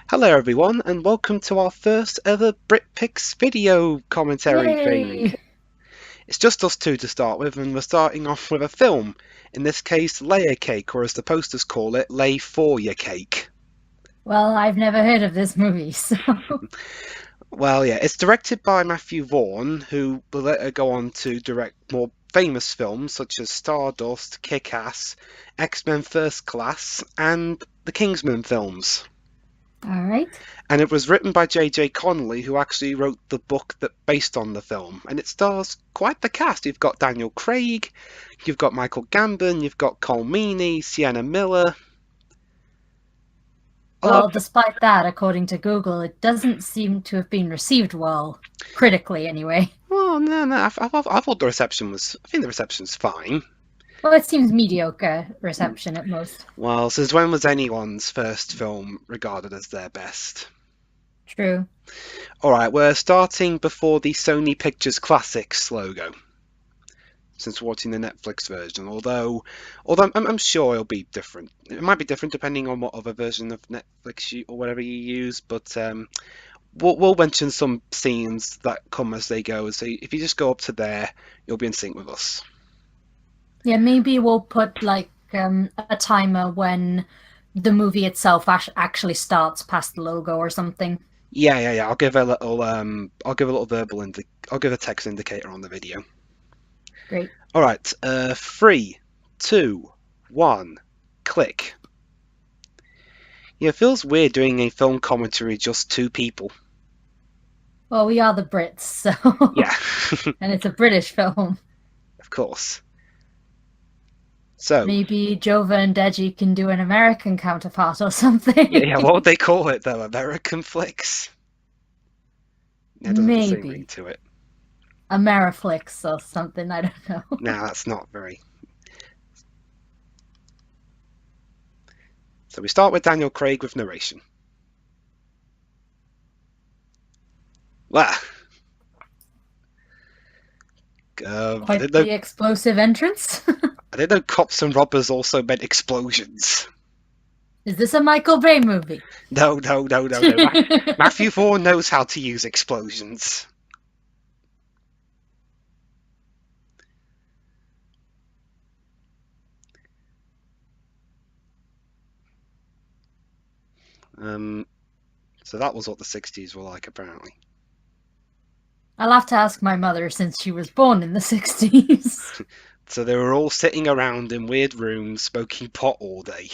Hello everyone and welcome to our first ever Brit Picks video commentary thing. Yay! It's just us two to start with and we're starting off with a film. In this case, Layer Cake, or as the posters call it, Lay For Your Cake. Well, I've never heard of this movie, so Well, yeah, it's directed by Matthew Vaughn, who will later go on to direct more famous films such as Stardust, Kick-Ass, X-Men First Class and the Kingsman films. all right. And it was written by J.J. Connolly, who actually wrote the book that based on the film. And it stars quite the cast. You've got Daniel Craig, you've got Michael Gambon, you've got Cole Meany, Sienna Miller. A lot Well, of despite that, according to Google, it doesn't seem to have been received well, critically anyway. well, no, I thought the reception was. I think the reception's fine. Well, it seems mediocre reception at most. Well, since when was anyone's first film regarded as their best? True. All right, we're starting before the Sony Pictures Classics logo. Since watching the Netflix version, although I'm sure it'll be different. It might be different depending on what other version of Netflix or whatever you use, but we'll mention some scenes that come as they go. So if you just go up to there, you'll be in sync with us. Yeah, maybe we'll put like a timer when the movie itself actually starts past the logo or something. Yeah. I'll give a little I'll give a text indicator on the video. Great. All right, 3, 2, 1, click. Yeah, it feels weird doing a film commentary just two people. Well, we are the Brits, so Yeah, and it's a British film. of course. So, Maybe Jova and Deji can do an American counterpart or something. yeah, what would they call it though? American flicks? That doesn't have the same ring Maybe to it. Ameriflix or something. I don't know. No, that's not very. So we start with Daniel Craig with narration. Well, I Quite didn't know. the explosive entrance. I didn't know cops and robbers also meant explosions. Is this a Michael Bay movie? No. Matthew Vaughn knows how to use explosions. Um, so that was what the 60s were like, apparently. I'll have to ask my mother since she was born in the 60s. So they were all sitting around in weird rooms smoking pot all day.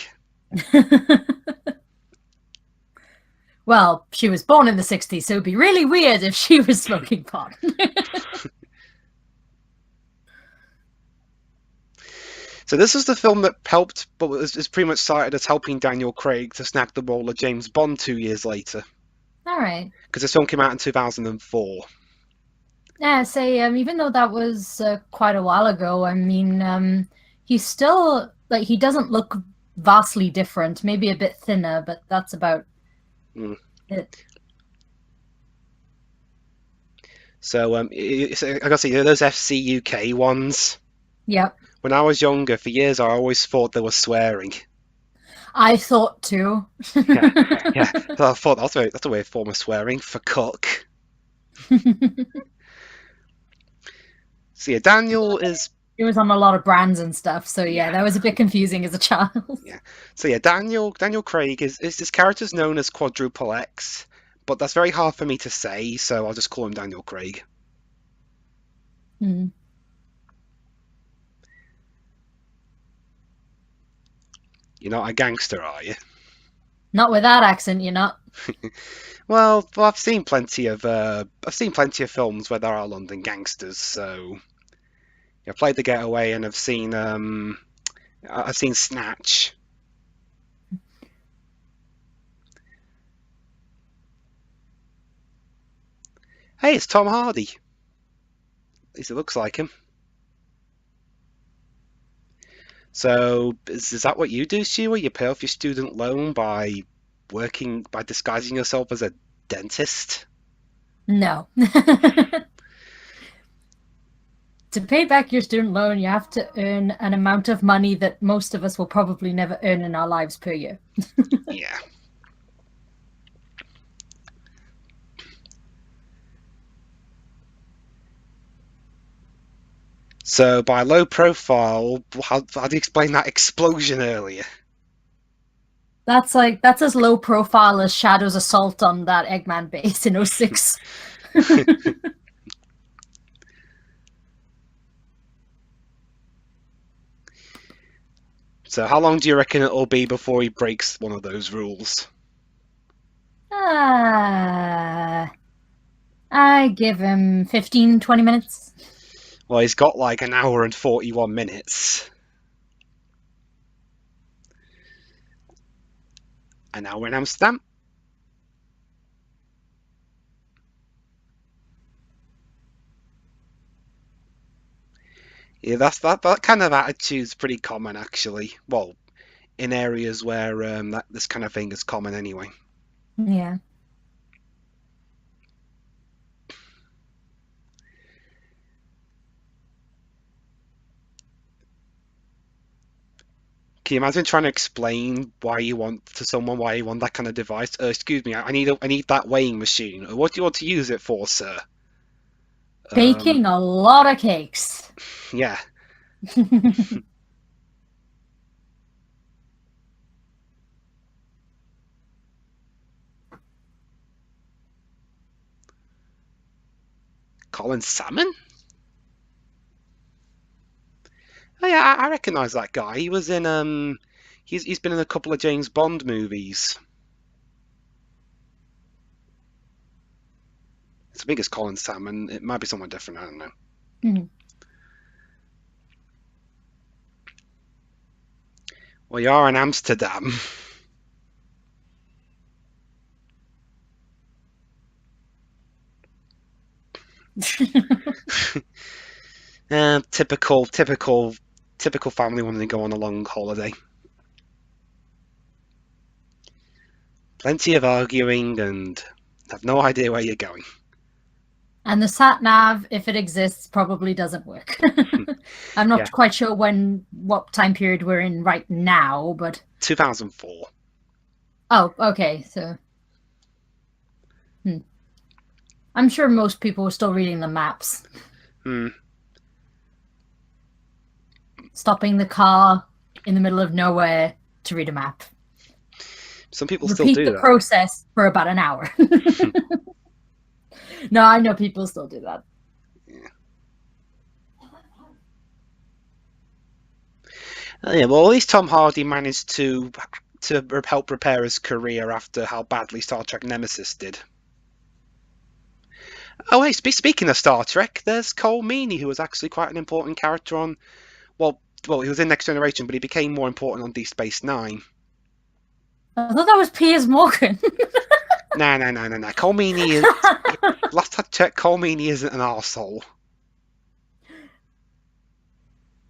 Well, she was born in the 60s, so it'd be really weird if she was smoking pot. So this was the film that helped, but was pretty much cited as helping Daniel Craig to snag the role of James Bond 2 years later. All right. Because this film came out in 2004. Yeah, say, even though that was quite a while ago, I mean, he's still, like, he doesn't look vastly different, maybe a bit thinner, but that's about it. So I gotta say, those FC UK ones. Yep. When I was younger, for years, I always thought they were swearing. I thought too. Yeah. So I thought that's a weird form of swearing for cook. So yeah, Daniel is It was on a lot of brands and stuff, so yeah, yeah that was a bit confusing as a child. yeah. So yeah, Daniel Craig is his character's known as Quadruple X, but that's very hard for me to say, so I'll just call him Daniel Craig. Mm. You're not a gangster, are you? Not with that accent, you're not. Well, I've seen plenty of films where there are London gangsters, so I've played The Getaway and I've seen Snatch. Hey, it's Tom Hardy. At least it looks like him. So is that what you do, Sheila? You pay off your student loan by disguising yourself as a dentist? No. To pay back your student loan, you have to earn an amount of money that most of us will probably never earn in our lives per year. Yeah. So by low profile, how do you explain that explosion earlier? That's as low profile as Shadow's assault on that Eggman base in '06. So how long do you reckon it'll be before he breaks one of those rules? I give him 15, 20 minutes. Well, he's got like an hour and 41 minutes. An hour in Amsterdam. Yeah, that kind of attitude's pretty common actually. Well, in areas where this kind of thing is common anyway. Yeah. Can you imagine trying to explain why you want to someone why you want that kind of device? Excuse me, I need that weighing machine. What do you want to use it for, sir? Um, Baking a lot of cakes. yeah. Colin Salmon? Oh yeah, I recognise that guy. He was in he's been in a couple of James Bond movies. It's as big as Colin Salmon. It might be someone different. I don't know. Mhm. Well, you are in Amsterdam. Typical family wanting to go on a long holiday. Plenty of arguing and have no idea where you're going. And the sat nav, if it exists, probably doesn't work. I'm Yeah, not quite sure what time period we're in right now, but 2004. oh, okay. So I'm sure most people are still reading the maps, Hmm. stopping the car in the middle of nowhere to read a map. Some people still Repeat do the that. process for about an hour. No, I know people still do that. Yeah. Yeah, well, at least Tom Hardy managed to help repair his career after how badly Star Trek Nemesis did. Oh, hey, speaking of Star Trek, there's Cole Meany, who was actually quite an important character on. Well, he was in Next Generation, but he became more important on Deep Space Nine. I thought that was Piers Morgan. No. Cole Meany is. Last I checked, Cole Meany isn't an arsehole.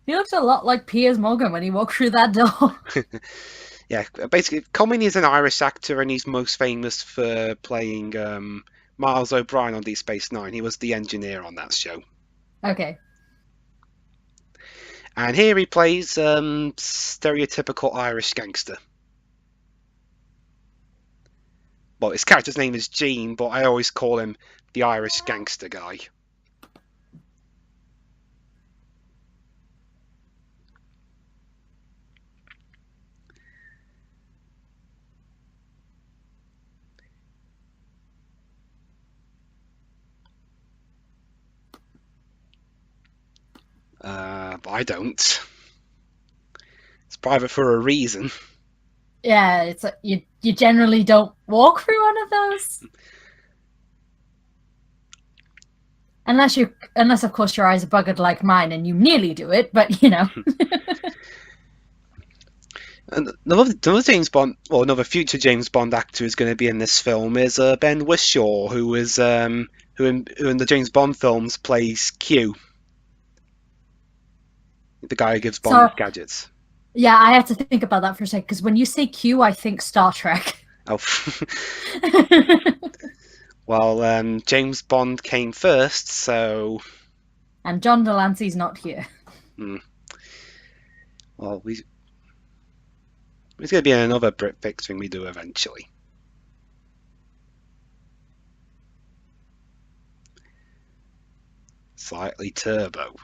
He looks a lot like Piers Morgan when he walked through that door. Yeah, basically, Cole Meany is an Irish actor, and he's most famous for playing Miles O'Brien on Deep Space Nine. He was the engineer on that show. Okay. And here he plays stereotypical Irish gangster. Well, his character's name is Gene, but I always call him the Irish gangster guy. But I don't. It's private for a reason. Yeah, it's you generally don't walk through one of those. Unless of course your eyes are buggered like mine and you nearly do it, but you know. And another James Bond, well, another future James Bond actor who's going to be in this film is Ben Whishaw, who in the James Bond films plays Q, the guy who gives Bond So his gadgets. yeah, I had to think about that for a second because when you say Q, I think Star Trek. Oh, well, James Bond came first, so And John Delancey's not here. hmm, well, he's going to be in another Brit Picks thing we do eventually. Slightly turbo.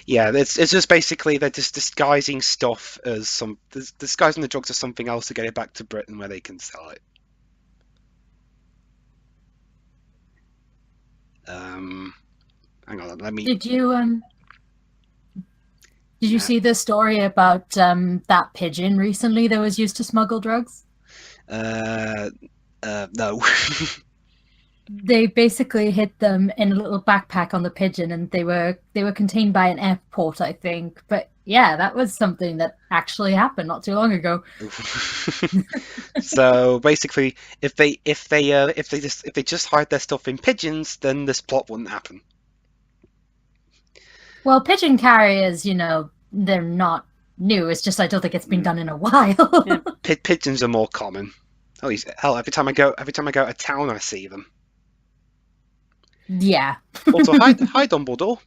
Yeah, it's just basically they're just disguising stuff as disguising the drugs as something else to get it back to Britain where they can sell it. Hang on, let me. Did you Nah, see the story about that pigeon recently that was used to smuggle drugs? uh, no. They basically hid them in a little backpack on the pigeon, and they were contained by an airport, I think. But yeah, that was something that actually happened not too long ago. So basically, if they just hide their stuff in pigeons, then this plot wouldn't happen. Well, pigeon carriers, they're not new. It's just I don't think it's been done in a while. Yeah, pigeons are more common. At least, hell, every time I go to town, I see them. Yeah. Also, hi Dumbledore.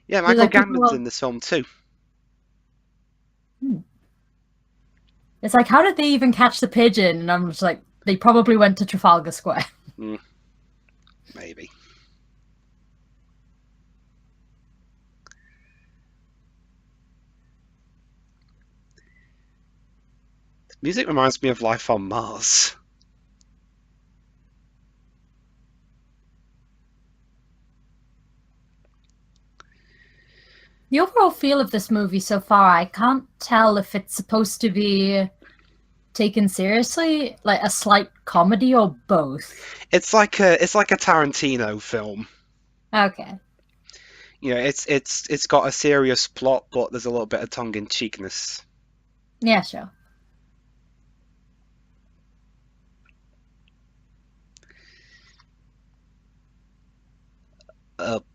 Yeah, Michael Like Gambon's people, in this film too. it's like, how did they even catch the pigeon? And I'm just like, they probably went to Trafalgar Square. Maybe. Music reminds me of Life on Mars. The overall feel of this movie so far, I can't tell if it's supposed to be taken seriously, like a slight comedy, or both. It's like a Tarantino film. Okay. It's got a serious plot, but there's a little bit of tongue in cheekness. Yeah, sure.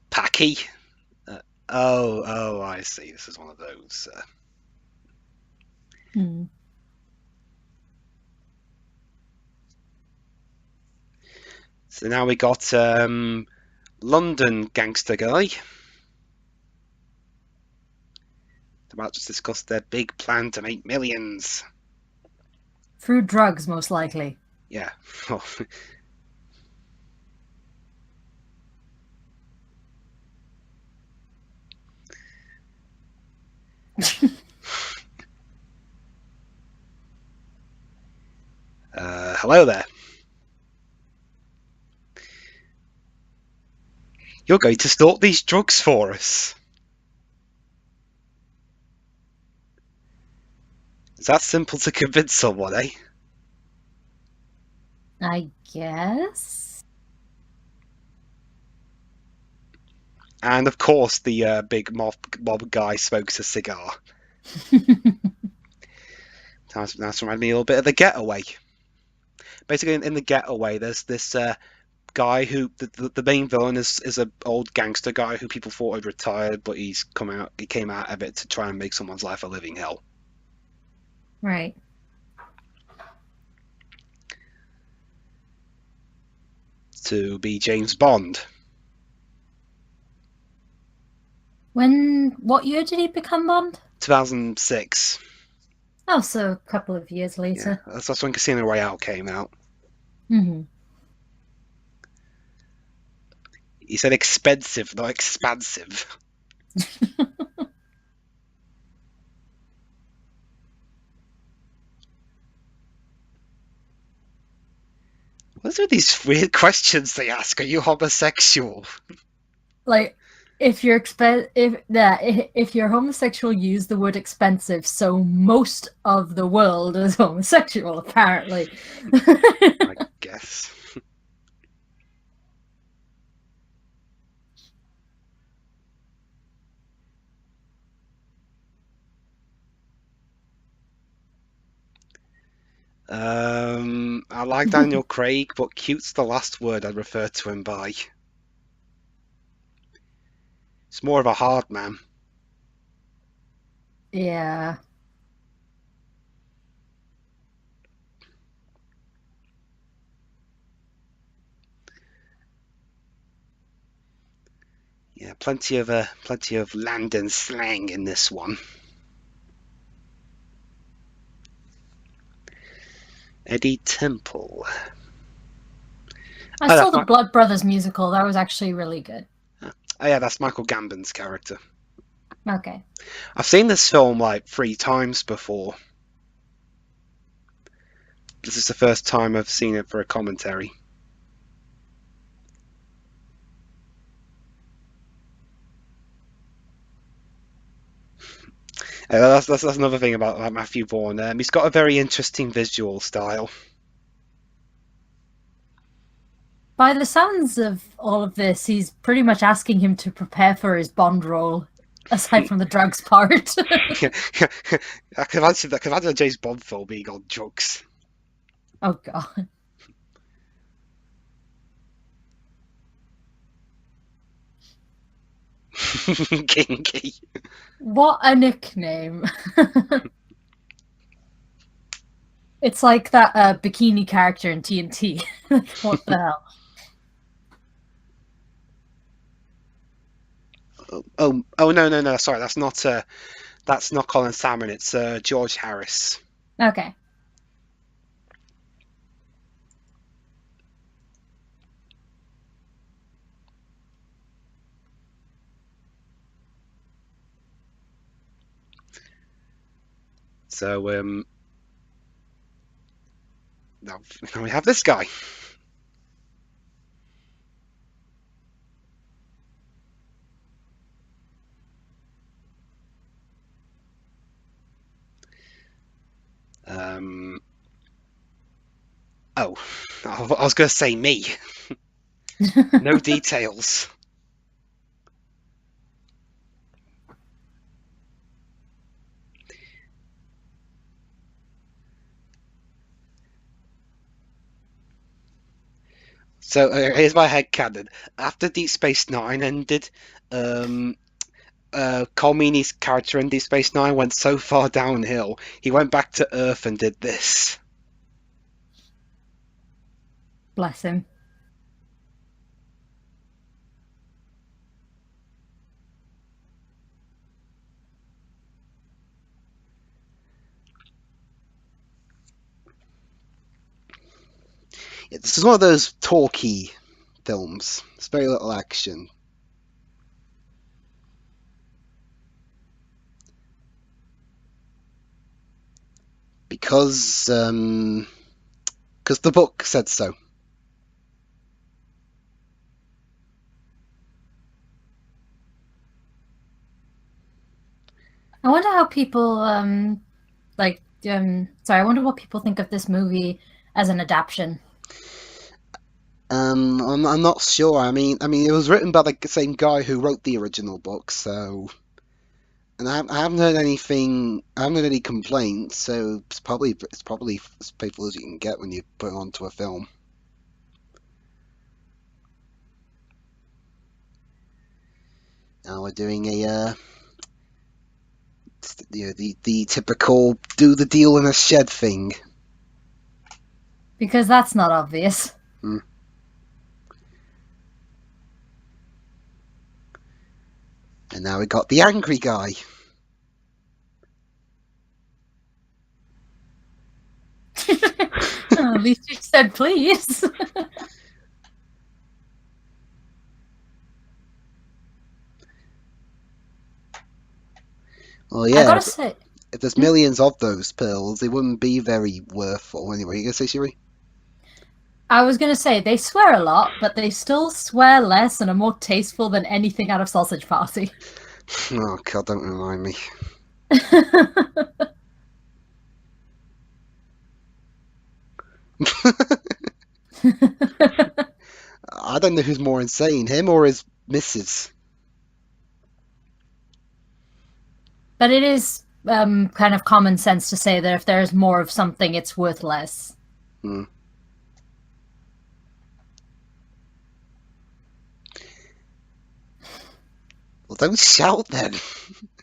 Packy. Oh, I see. This is one of those. So now we got London gangster guy. About to discuss their big plan to make millions. Through drugs, most likely. Yeah. Hello there. You're going to snort these drugs for us. It's that simple to convince someone, eh? I guess. And of course, the big mob guy smokes a cigar. That's reminded me a little bit of The Getaway. Basically, in The Getaway, there's this guy who the main villain is an old gangster guy who people thought had retired, but he came out of it to try and make someone's life a living hell. Right. To be James Bond. What year did he become Bond? 2006. Oh, so a couple of years later. Yeah, that's when Casino Royale came out. Mm-hmm. He said expensive, not expansive. What's with these weird questions they ask? Are you homosexual? Like, if you're homosexual, use the word expensive. So most of the world is homosexual, apparently. I guess. I like Daniel Craig, but cute's the last word I'd refer to him by. It's more of a hard man. Yeah. Yeah, plenty of London slang in this one. Eddie Temple. I saw the Blood Brothers musical. That was actually really good. Oh yeah, that's Michael Gambon's character. Okay. I've seen this film like 3 times before. This is the first time I've seen it for a commentary. That's another thing about Matthew Vaughn. He's got a very interesting visual style. By the sounds of all of this, he's pretty much asking him to prepare for his Bond role, aside from the drugs part. I can imagine that. I can imagine a James Bond film being on drugs. Oh god. Kinky. What a nickname. It's like that bikini character in TNT. What the hell? Oh no. Sorry, that's not Colin Salmon. It's George Harris. Okay. So now we have this guy. Oh, I was going to say me. No details. So here's my headcanon. After Deep Space Nine ended, Cole Meany's character in Deep Space Nine went so far downhill, he went back to Earth and did this. Bless him. This is one of those talky films. It's very little action. Because the book said so. I wonder how people I wonder what people think of this movie as an adaptation. I'm not sure. I mean, it was written by the same guy who wrote the original book, so, and I haven't heard anything. I haven't heard any complaints, so it's probably as faithful as you can get when you put it onto a film. Now we're doing a the typical do the deal in a shed thing. Because that's not obvious. Hmm. And now we got the angry guy. At least you said please. Well, I yeah. gotta say, If there's millions of those pills, they wouldn't be very worthful anyway. You gonna say, Shiri? I was gonna say they swear a lot, but they still swear less and are more tasteful than anything out of Sausage Party. Oh God, don't remind me. I don't know who's more insane, him or his missus. But it is kind of common sense to say that if there's more of something, it's worth less. Hmm. Well, don't shout then.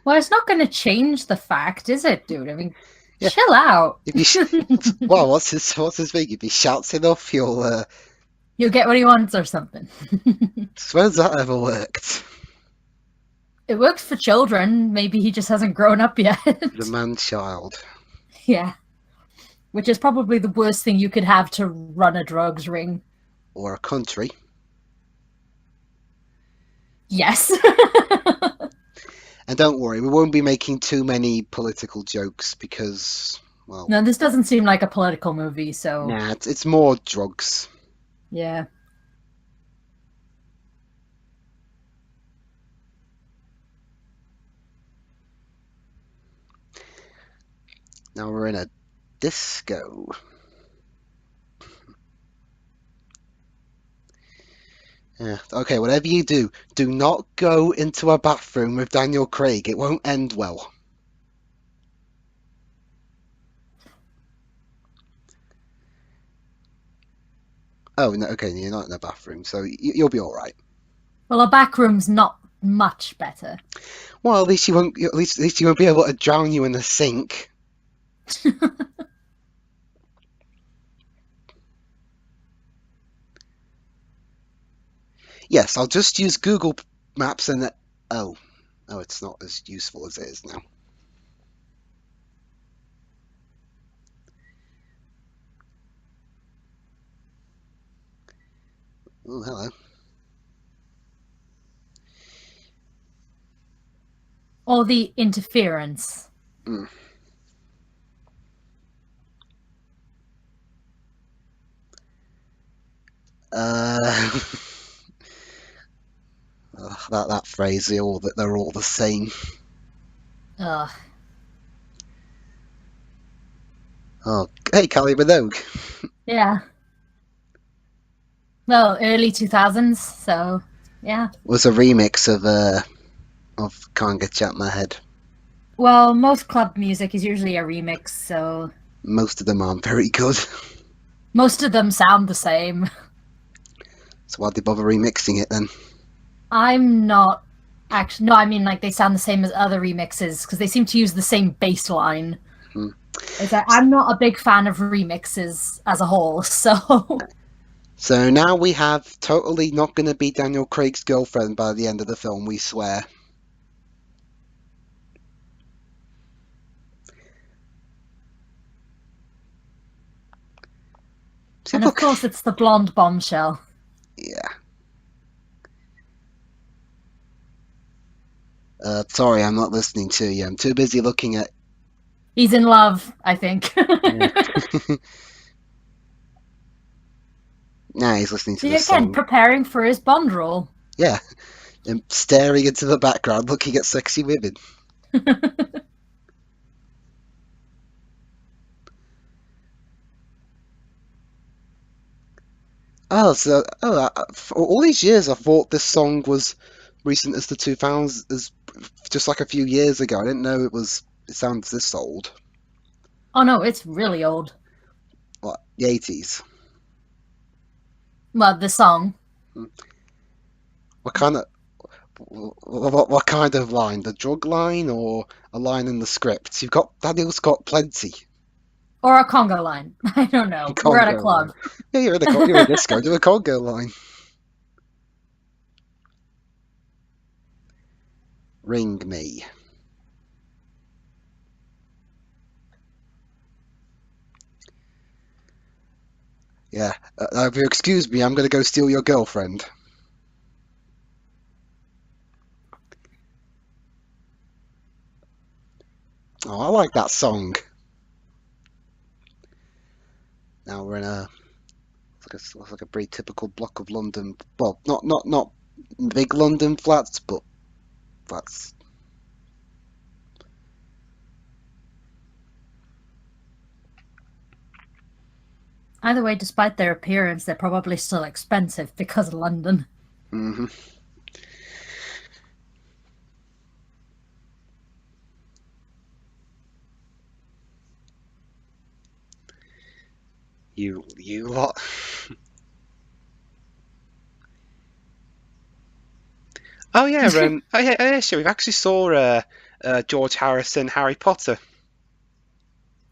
Well, it's not going to change the fact, is it, dude? I mean, Yeah. chill out. If you well, what's his thing? If he shouts enough, you'll You'll get what he wants or something. when's that ever worked? It works for children. Maybe he just hasn't grown up yet. The man-child. Yeah. Which is probably the worst thing you could have to run a drugs ring. Or a country. Yes. And don't worry, we won't be making too many political jokes because, well, No, this doesn't seem like a political movie, so nah, it's more drugs. yeah. Now we're in a disco. Yeah. Okay, whatever you do, do not go into a bathroom with Daniel Craig. It won't end well. Oh, no, okay, you're not in a bathroom, so you'll be all right. Well, a back room's not much better. Well, at least you won't. At least you won't be able to drown you in the sink. Yes, I'll just use Google Maps and oh, it's not as useful as it is now. Oh, hello. Or the interference. Mm. Uh, that phrase, they're all the same. Ugh. Oh, hey, Kylie Minogue. Yeah. Well, early 2000s, so yeah. Was a remix of Can't Get You Out My Head. Well, most club music is usually a remix, so Most of them aren't very good. most of them sound the same. So why'd they bother remixing it then? I'm not actually. No, I mean like they sound the same as other remixes because they seem to use the same bass line. Hmm. It's like, I'm not a big fan of remixes as a whole, so So now we have totally not going to be Daniel Craig's girlfriend by the end of the film, we swear. See, and of look. course it's the blonde bombshell. Yeah. Sorry, I'm not listening to you. I'm too busy looking at. He's in love, I think. Yeah. Nah, he's listening to See, the again, song. preparing for his Bond role. Yeah, and staring into the background, looking at sexy women. For all these years, I thought this song was recent as the 2000s, as just like a few years ago. I didn't know it sounds this old. Oh no, it's really old. What, the 80s? Well, the song. What kind of what kind of line? The drug line or a line in the script? Daniel's got plenty. Or a conga line. I don't know. We're at a Congo club. line. Yeah, you're a disco. Do a Congo line. Ring me. Yeah. If you excuse me, I'm going to go steal your girlfriend. Oh, I like that song. Now we're in looks like a pretty typical block of London. Well, not big London flats, but flats. Either way, despite their appearance, they're probably still expensive because of London. Mm-hmm. You lot. Oh yeah, sure. We've actually saw George Harrison, Harry Potter.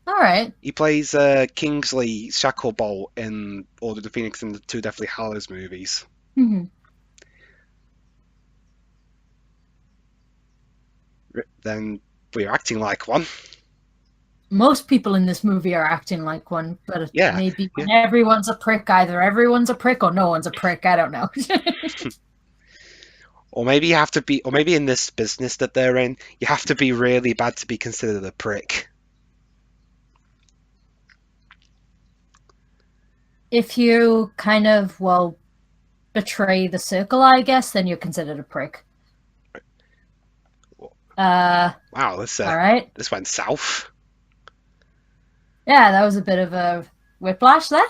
All right. He plays Kingsley Shacklebolt in Order of the Phoenix and the two Deathly Hallows movies. Mm-hmm. Then we're acting like one. Most people in this movie are acting like one, but Yeah, maybe yeah. when everyone's a prick, either everyone's a prick or no one's a prick. I don't know. Or maybe you have to be, or maybe in this business that they're in, you have to be really bad to be considered a prick. If you kind of, well, betray the circle, I guess, then you're considered a prick. Wow, this All right. this went south. Yeah, that was a bit of a whiplash there.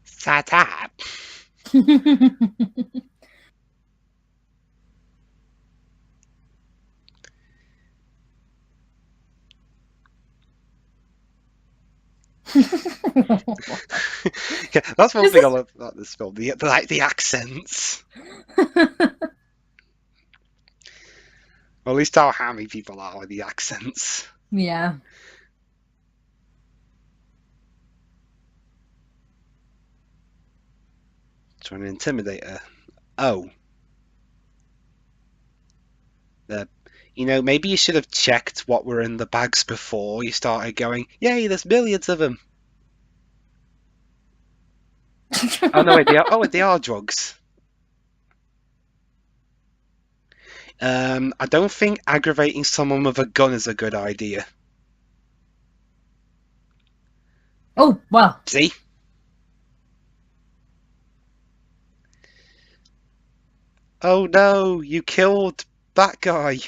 Shut up. Yeah, that's one Is thing I this? love about this film. The accents. Or at least how hammy people are with the accents. Yeah. Trying to intimidate her. Oh. Maybe you should have checked what were in the bags before you started going, yay, there's millions of them. Oh, no, wait, they are drugs. I don't think aggravating someone with a gun is a good idea. Oh, well. See? Oh no, you killed that guy.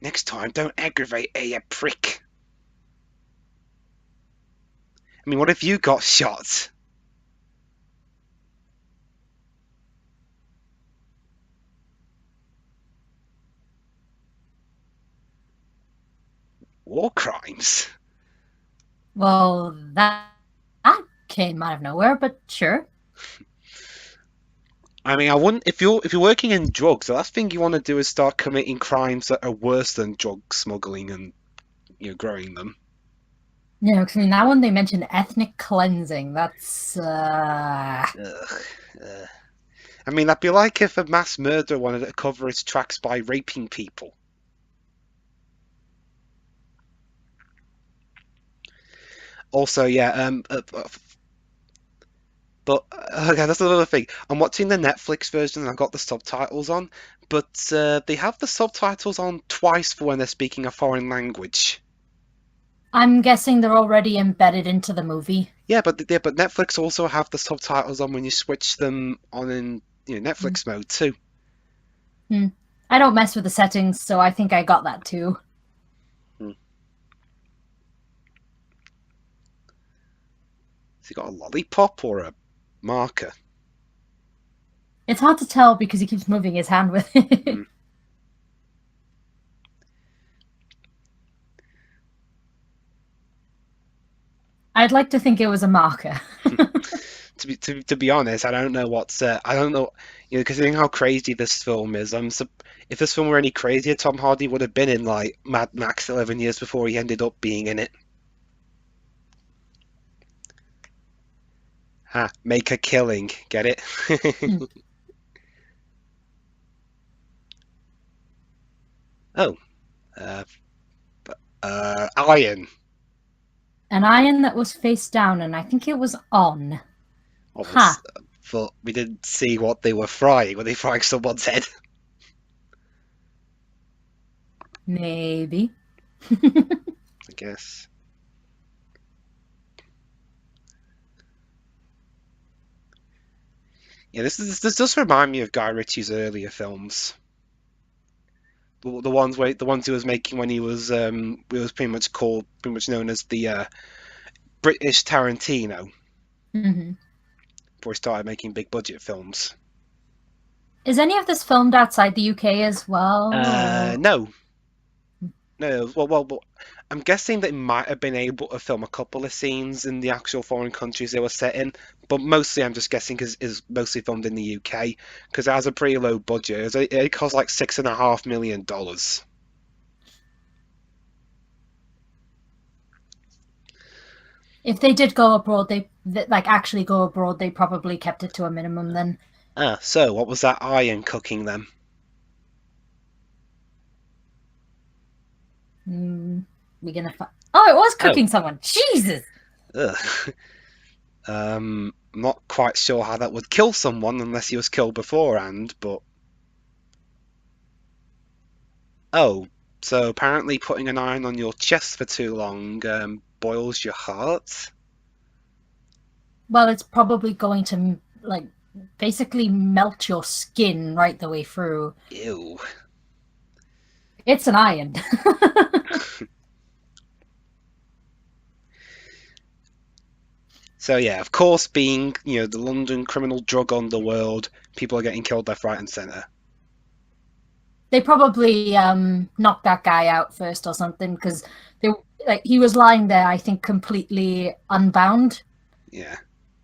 Next time, don't aggravate her, you prick. I mean, what if you got shot? War crimes? Well, that came out of nowhere, but sure. I mean, I wouldn't. If you're working in drugs, the last thing you want to do is start committing crimes that are worse than drug smuggling and growing them. Yeah, because I mean, that one they mentioned ethnic cleansing. That's, Ugh. I mean, that'd be like if a mass murderer wanted to cover his tracks by raping people. Also, yeah, but okay, that's another thing. I'm watching the Netflix version and I've got the subtitles on, but they have the subtitles on twice for when they're speaking a foreign language. I'm guessing they're already embedded into the movie. Yeah, but Netflix also have the subtitles on when you switch them on in Netflix mode too. Hmm. I don't mess with the settings, so I think I got that too. Hmm. Has he got a lollipop or a marker? It's hard to tell because he keeps moving his hand with it. Hmm. I'd like to think it was a marker. To be honest, I don't know I don't know, considering how crazy this film is. If this film were any crazier, Tom Hardy would have been in like Mad Max 11 years before he ended up being in it. Ha, make a killing, get it? Oh, uh, iron. An iron that was face down, and I think it was on. Obvious, Ha! but we didn't see what they were frying. Were they frying someone's head? Maybe. I guess. Yeah, this does remind me of Guy Ritchie's earlier films. The ones he was making when he was pretty much known as the British Tarantino Hmm. before he started making big budget films. Is any of this filmed outside the UK as well? No, no. Well, I'm guessing they might have been able to film a couple of scenes in the actual foreign countries they were set in, but mostly I'm just guessing because it's mostly filmed in the UK because it has a pretty low budget. It cost like $6.5 million. If they did go abroad, they like actually go abroad. They probably kept it to a minimum then. So what was that iron cooking then? We're gonna. Oh, it was Oh, cooking someone. Jesus. ugh. Not quite sure how that would kill someone unless he was killed beforehand, but oh, so apparently putting an iron on your chest for too long boils your heart? Well, it's probably going to like basically melt your skin right the way through. Ew. It's an iron. So yeah, of course, being the London criminal drug underworld, people are getting killed left, right, and centre. They probably knocked that guy out first or something because they he was lying there, I think, completely unbound. Yeah.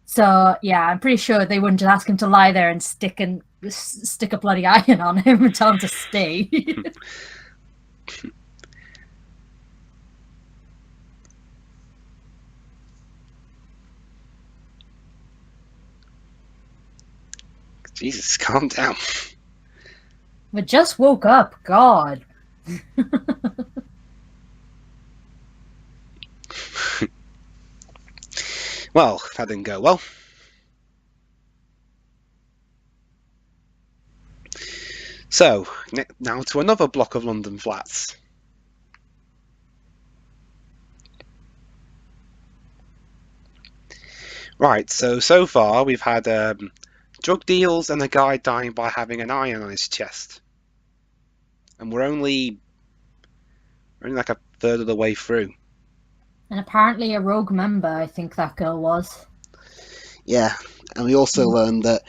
So yeah, I'm pretty sure they wouldn't just ask him to lie there and stick a bloody iron on him and tell him to stay. Jesus, calm down. But just woke up, God. Well, that didn't go well. So, now to another block of London flats. Right, so far we've had drug deals and a guy dying by having an iron on his chest. And we're only like a third of the way through. And apparently a rogue member, I think that girl was. Yeah, and we also learned that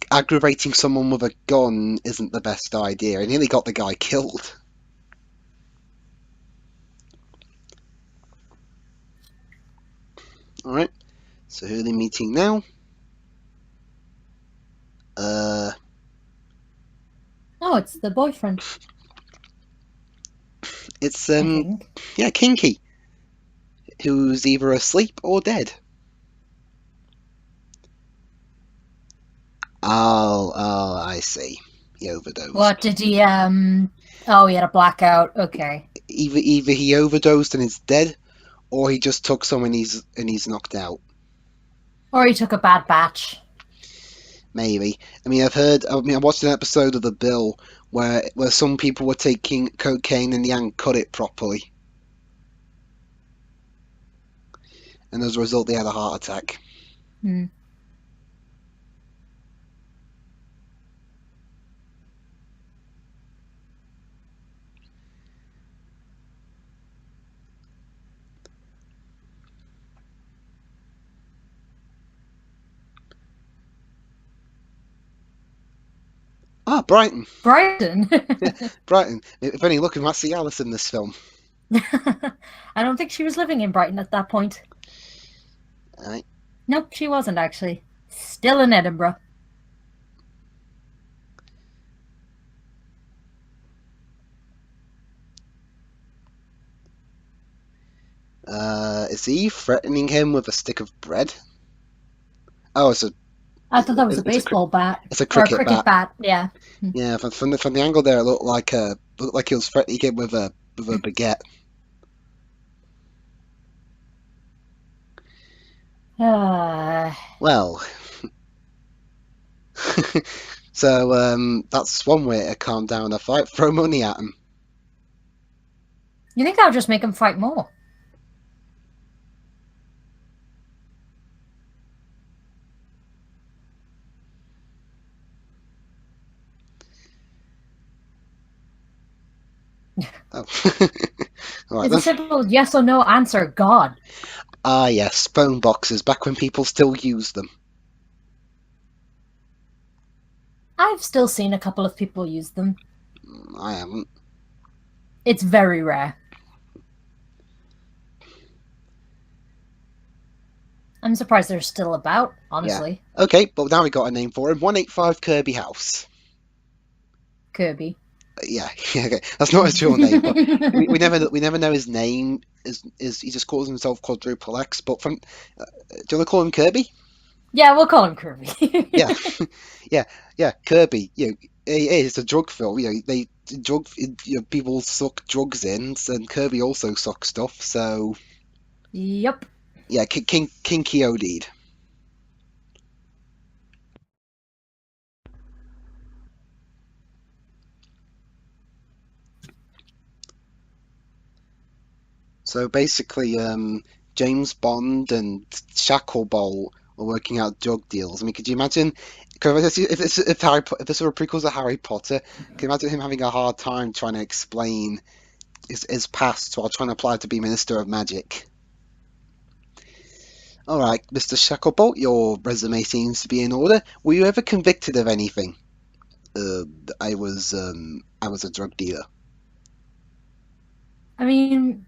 aggravating someone with a gun isn't the best idea. It nearly got the guy killed. Alright, so who are they meeting now? Oh, it's the boyfriend. It's I think. yeah, Kinky, who's either asleep or dead. Oh, I see. He overdosed. What did he? Oh, he had a blackout. Okay. Either he overdosed and is dead, or he just took some and he's knocked out. Or he took a bad batch. Maybe. I watched an episode of The Bill where some people were taking cocaine and they hadn't cut it properly, and as a result, they had a heart attack. Hmm. Ah, Brighton. Brighton. Brighton. If only look, we might see Alice in this film. I don't think she was living in Brighton at that point. Right. Nope, she wasn't actually. Still in Edinburgh. Is he threatening him with a stick of bread? Oh, I thought that was a baseball bat. It's a Or a cricket cricket bat, yeah. Yeah, from the angle there, it looked like he was threatening him with a baguette. Well, so that's one way to calm down a fight. Throw money at him. You think that'll just make him fight more? Oh. All right, It's then. a simple yes or no answer. God. Ah, yes, phone boxes, back when people still used them. I've still seen a couple of people use them. I haven't. It's very rare. I'm surprised they're still about, honestly. Yeah. Okay, but now we got a name for him. 185 Kirby House. Kirby. Yeah, okay. That's not his real name, but we never know his name. Is he just calls himself Quadruple X? But do you want to call him Kirby? Yeah, we'll call him Kirby. Yeah, yeah. Kirby. It's a drug film. People suck drugs in, and Kirby also sucks stuff. So Yep. yeah, kinky OD'd. So basically, James Bond and Shacklebolt are working out drug deals. I mean, could you imagine? If this were a prequel to Harry Potter, can you imagine him having a hard time trying to explain his past while trying to apply to be Minister of Magic? All right, Mr. Shacklebolt, your resume seems to be in order. Were you ever convicted of anything? Uh, I was a drug dealer. I mean,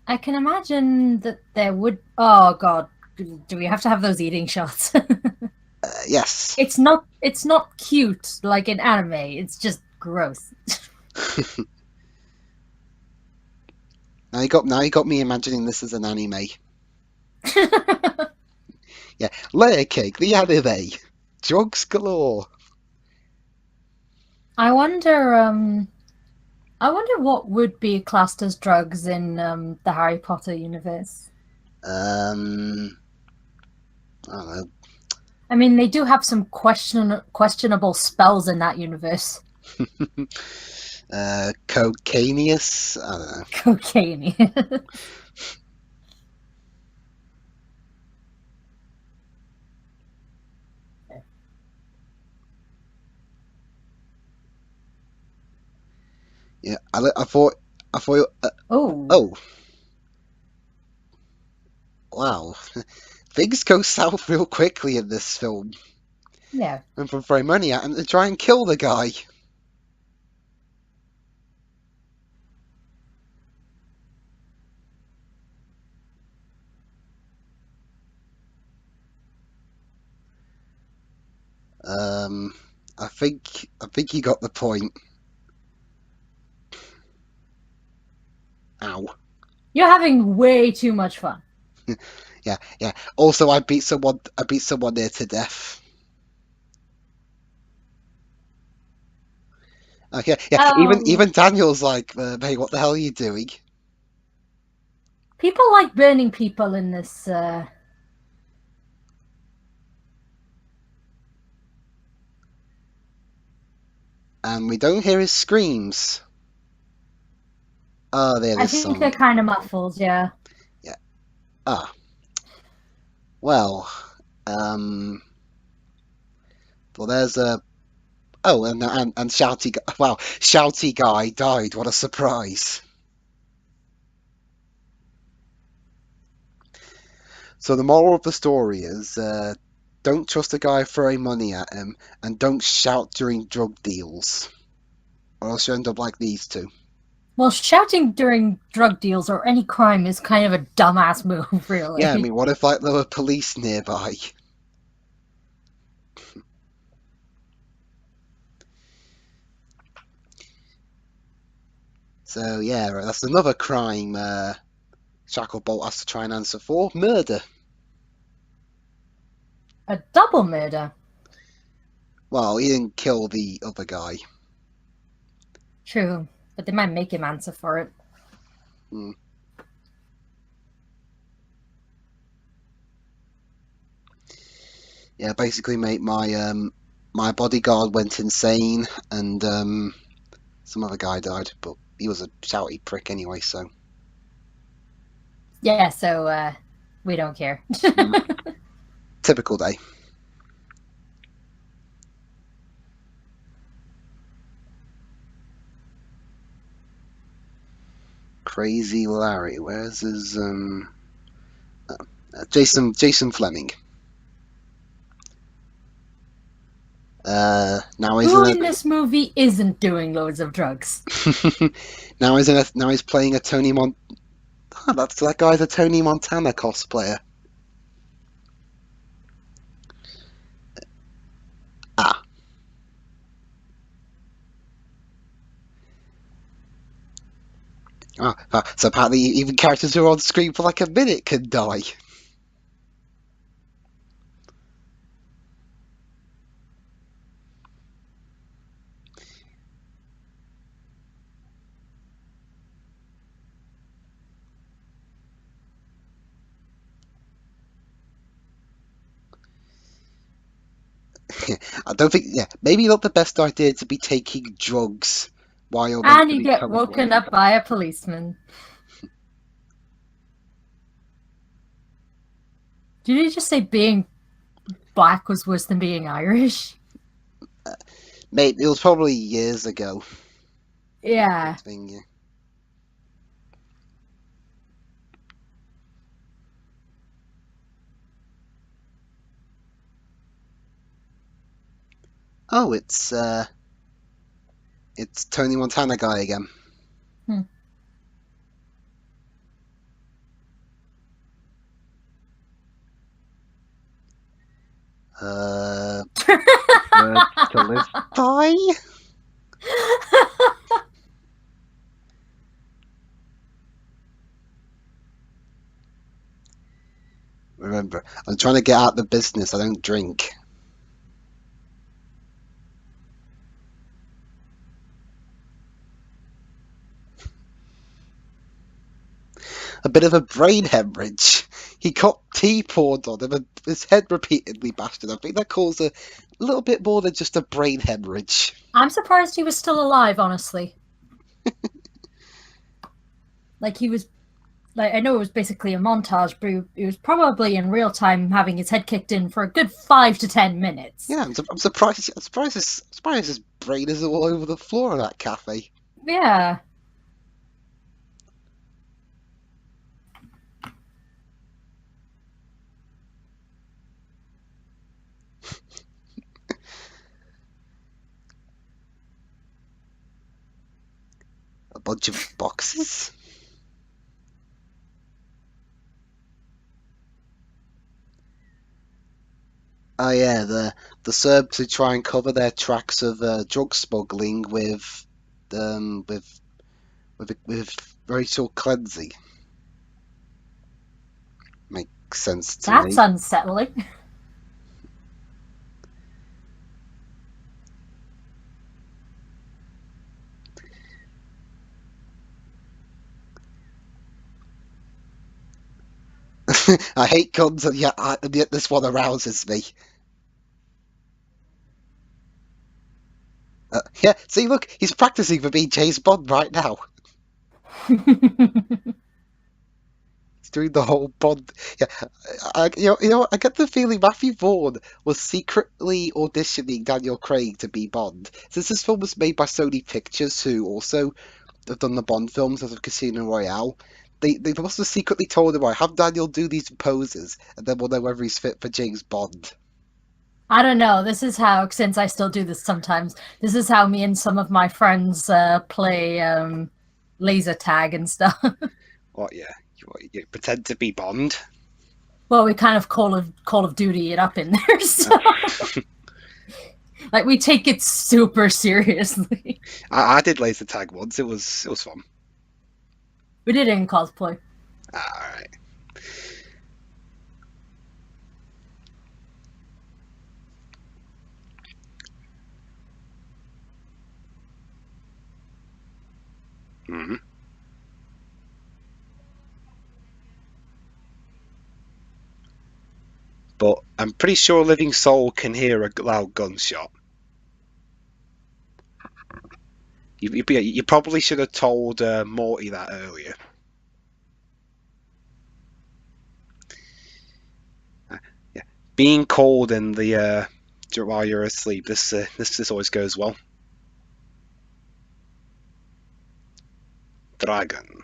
I can imagine that there would. Oh God, do we have to have those eating shots? Yes. It's not. It's not cute like in anime. It's just gross. Now you got me imagining this as an anime. Yeah, layer cake, the anime, drugs galore. I wonder. I wonder what would be classed as drugs in the Harry Potter universe. Um, I don't know. I mean, they do have some questionable spells in that universe. Cocaneous. I don't know. Cocaine. Yeah, I thought. Oh, Oh, wow. Things go south real quickly in this film. yeah. And from throwing money at him to try and kill the guy. Um, I think you got the point. Ow. You're having way too much fun. Yeah, yeah. Also, I beat someone. I beat someone near to death. Okay, yeah. Oh, Even Daniel's like, "Hey, what the hell are you doing?" people like burning people in this. And we don't hear his screams. Oh, there I this think song. they're kind of muffled, yeah. Yeah. Ah, well. Um. Well, there's a. Oh, and shouty. Wow, shouty guy died. What a surprise. So the moral of the story is, don't trust a guy throwing money at him, and don't shout during drug deals, or else you end up like these two. Well, shouting during drug deals or any crime is kind of a dumbass move, Yeah, I really. mean, what if like there were police nearby? So yeah, that's another crime. Shacklebolt has to try and answer for murder. A double murder. Well, he didn't kill the other guy. True, but they might make him answer for it. Hmm. Yeah, basically, mate, my bodyguard went insane, and some other guy died, but he was a shouty prick anyway, so Yeah, so we don't care. mm, typical day. Crazy Larry, where's his Jason Fleming. Now he's in Who a in this movie isn't doing loads of drugs? now he's playing a Oh, that guy's a Tony Montana cosplayer. Ah, so apparently even characters who are on screen for like a minute can die. I don't think. Yeah, maybe not the best idea to be taking drugs while you're meant And to you be get woken colorblind. up by a policeman. Did you just say being black was worse than being Irish? Mate, it was probably years ago. Yeah. Thing, yeah. Oh, it's Tony Montana guy again. Hmm. Birds to live by. Remember, I'm trying to get out the business. I don't drink. A bit of a brain hemorrhage. He got tea poured on him and his head repeatedly bashed in. I think that caused a little bit more than just a brain hemorrhage. I'm surprised he was still alive, honestly. Like he was like I know it was basically a montage, but he was probably in real time having his head kicked in for a good 5 to 10 minutes. Yeah, I'm surprised. I'm surprised his brain isn't all over the floor of that cafe. Yeah. A bunch of boxes. Oh yeah, the Serbs who try and cover their tracks of drug smuggling um with with racial cleansing. Makes sense to That's me. unsettling. I hate guns, and yet this one arouses me. Yeah, see, look, he's practicing for being James Bond right now. He's doing the whole Bond. Yeah, I get the feeling Matthew Vaughn was secretly auditioning Daniel Craig to be Bond. Since this film was made by Sony Pictures, who also have done the Bond films as of Casino Royale, they must have secretly told him, "I have Daniel do these poses, and then we'll know whether he's fit for James Bond." I don't know. This is how, since I still do this sometimes, this is how me and some of my friends play laser tag and stuff. What? Yeah, you pretend to be Bond. Well, we kind of Call of Duty it up in there, so like we take it super seriously. I did laser tag once. It was fun. We did it in cosplay. All right. Hmm. But I'm pretty sure a living soul can hear a loud gunshot. You probably should have told Morty that earlier. Yeah, being called in the while you're asleep. This always goes well. Dragon.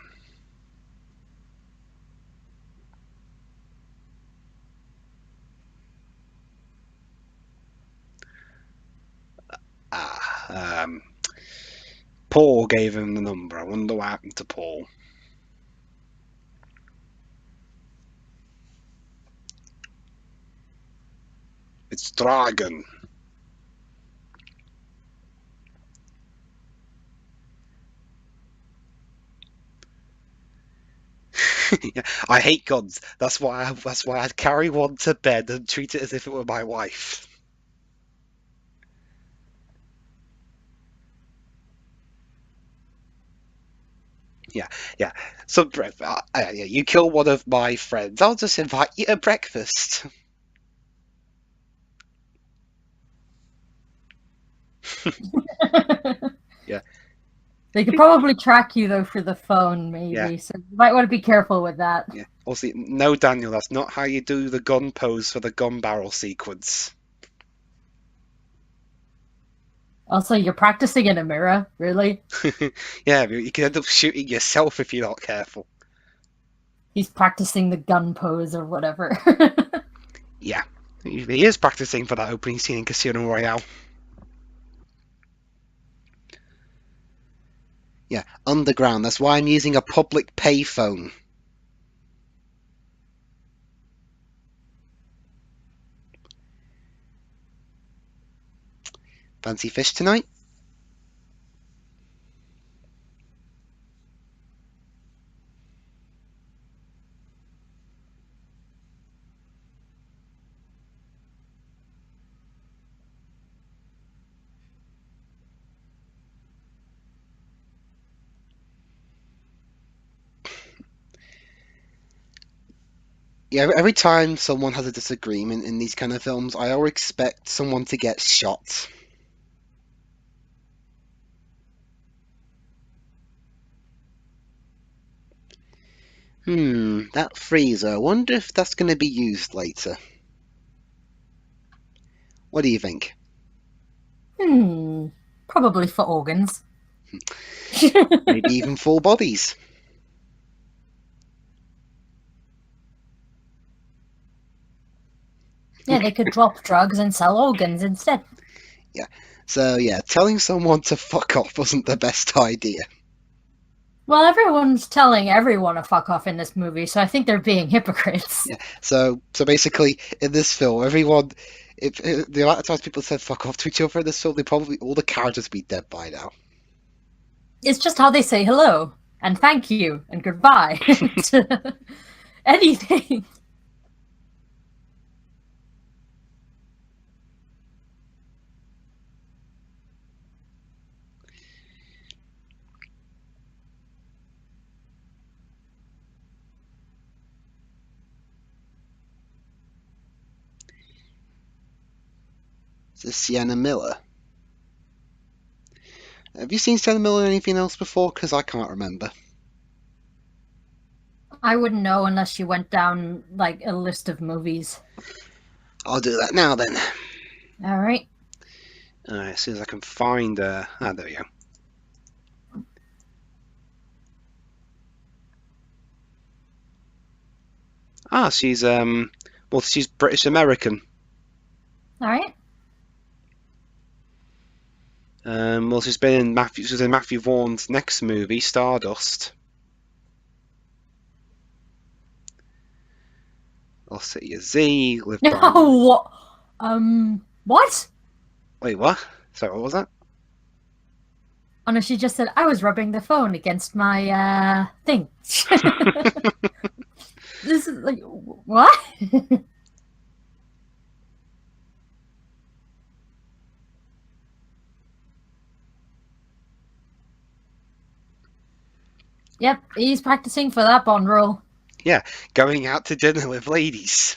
Ah, Paul gave him the number. I wonder what happened to Paul. It's Dragon. Yeah, I hate guns. That's why I'd carry one to bed and treat it as if it were my wife. Yeah, yeah. So, yeah, you kill one of my friends. I'll just invite you to breakfast. Yeah, They could probably track you though for the phone, yeah, maybe. So you might want to be careful with that. yeah. Also, no, Daniel, that's not how you do the gun pose for the gun barrel sequence. Also, you're practicing in a mirror, really? Yeah, you can end up shooting yourself if you're not careful. He's practicing the gun pose or whatever. Yeah, he is practicing for that opening scene in Casino Royale. Yeah, underground. That's why I'm using a public payphone. Fancy fish tonight? Yeah, every time someone has a disagreement in these kind of films, I always expect someone to get shot. That freezer. I wonder if that's going to be used later. What do you think? Hmm. Probably for organs. Maybe even full bodies. Yeah, they could drop drugs and sell organs instead. Yeah. So yeah, telling someone to fuck off wasn't the best idea. Well, everyone's telling everyone to fuck off in this movie, so I think they're being hypocrites. Yeah. So basically, in this film, everyone, if the amount of times people said fuck off to each other in this film, they probably all the characters would be dead by now. It's just how they say hello and thank you and goodbye to anything. Is this Sienna Miller? Have you seen Sienna Miller in anything else before? Because I can't remember. I wouldn't know unless you went down like a list of movies. I'll do that now then. All right. As soon as I can find. There we go. She's British American. All right. She's been in Matthew Vaughan's next movie, Stardust. Lost City of Z, Live by Night. what? What? Wait, what? Sorry, what was that? Oh no, she just said I was rubbing the phone against my thing. This is like what? Yep, he's practicing for that Bond role. Yeah, going out to dinner with ladies.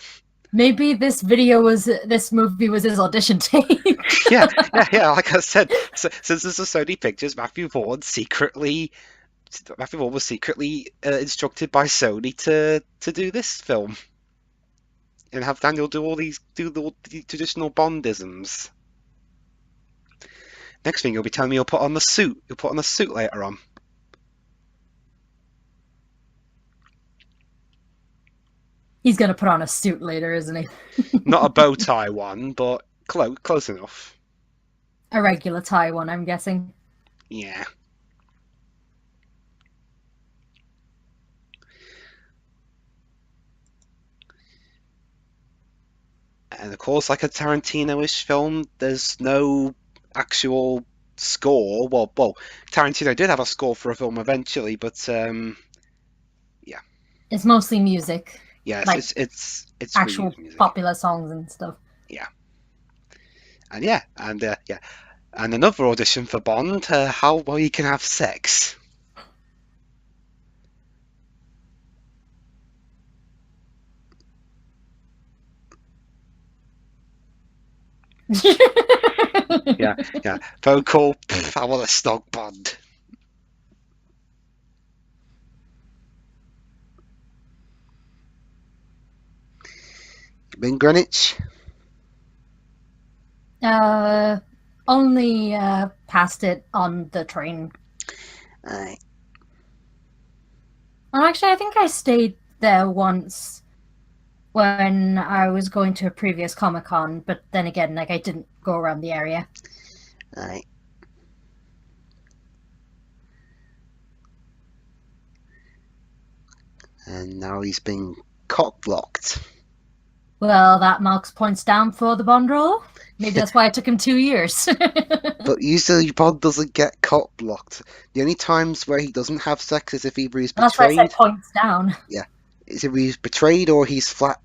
Maybe this movie was his audition tape. Yeah. Like I said, since this is Sony Pictures, Matthew Vaughn was secretly instructed by Sony to do this film and have Daniel do the traditional Bondisms. Next thing you'll be telling me you'll put on the suit. You'll put on the suit later on. He's gonna put on a suit later, isn't he? Not a bow tie one, but close enough. A regular tie one, I'm guessing. Yeah. And of course, like a Tarantino-ish film, there's no actual score. Well, Tarantino did have a score for a film eventually, but yeah, It's mostly music, yes, like it's actual reused music. popular songs and stuff. Yeah, and another audition for Bond. How well you can have sex. Yeah, yeah. Phone call. Pff, I want a snog bond. Been Greenwich? Uh, only passed it on the train. Aye. Well, actually, I think I stayed there once when I was going to a previous Comic-Con, but then again, like I didn't go around the area. Aye. And now he's been cock-blocked. Well, that marks points down for the Bond roll. Maybe that's why it took him 2 years. But usually Bond doesn't get cock-blocked. The only times where he doesn't have sex is if either he's That's why I said betrayed. points down. Yeah. Is if he's betrayed or he flat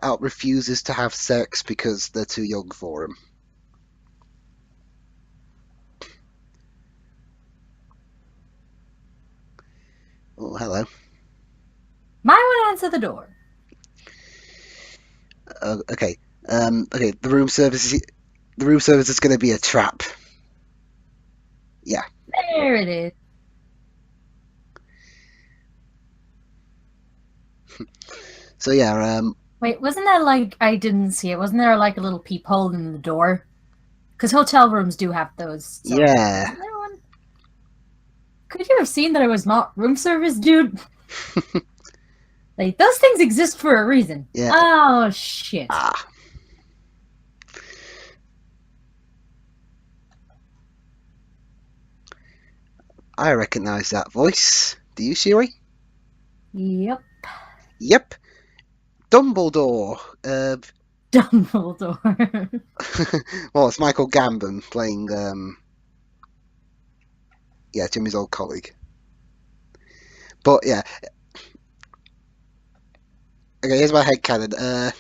out refuses to have sex because they're too young for him. Oh, hello. Might want to answer the door. Okay. Okay. The room service is going to be a trap. Yeah. There it is. So yeah. Wait, wasn't there like I didn't see it? Wasn't there like a little peephole in the door? Because hotel rooms do have those. So Yeah. wasn't there one? Could you have seen that it was not room service, dude? Like those things exist for a reason. Yeah. Oh shit. Ah. I recognise that voice. Do you, Siri? Yep. Yep. Dumbledore. Dumbledore. Well, it's Michael Gambon playing. Yeah, Jimmy's old colleague. But yeah. Okay, here's my headcanon.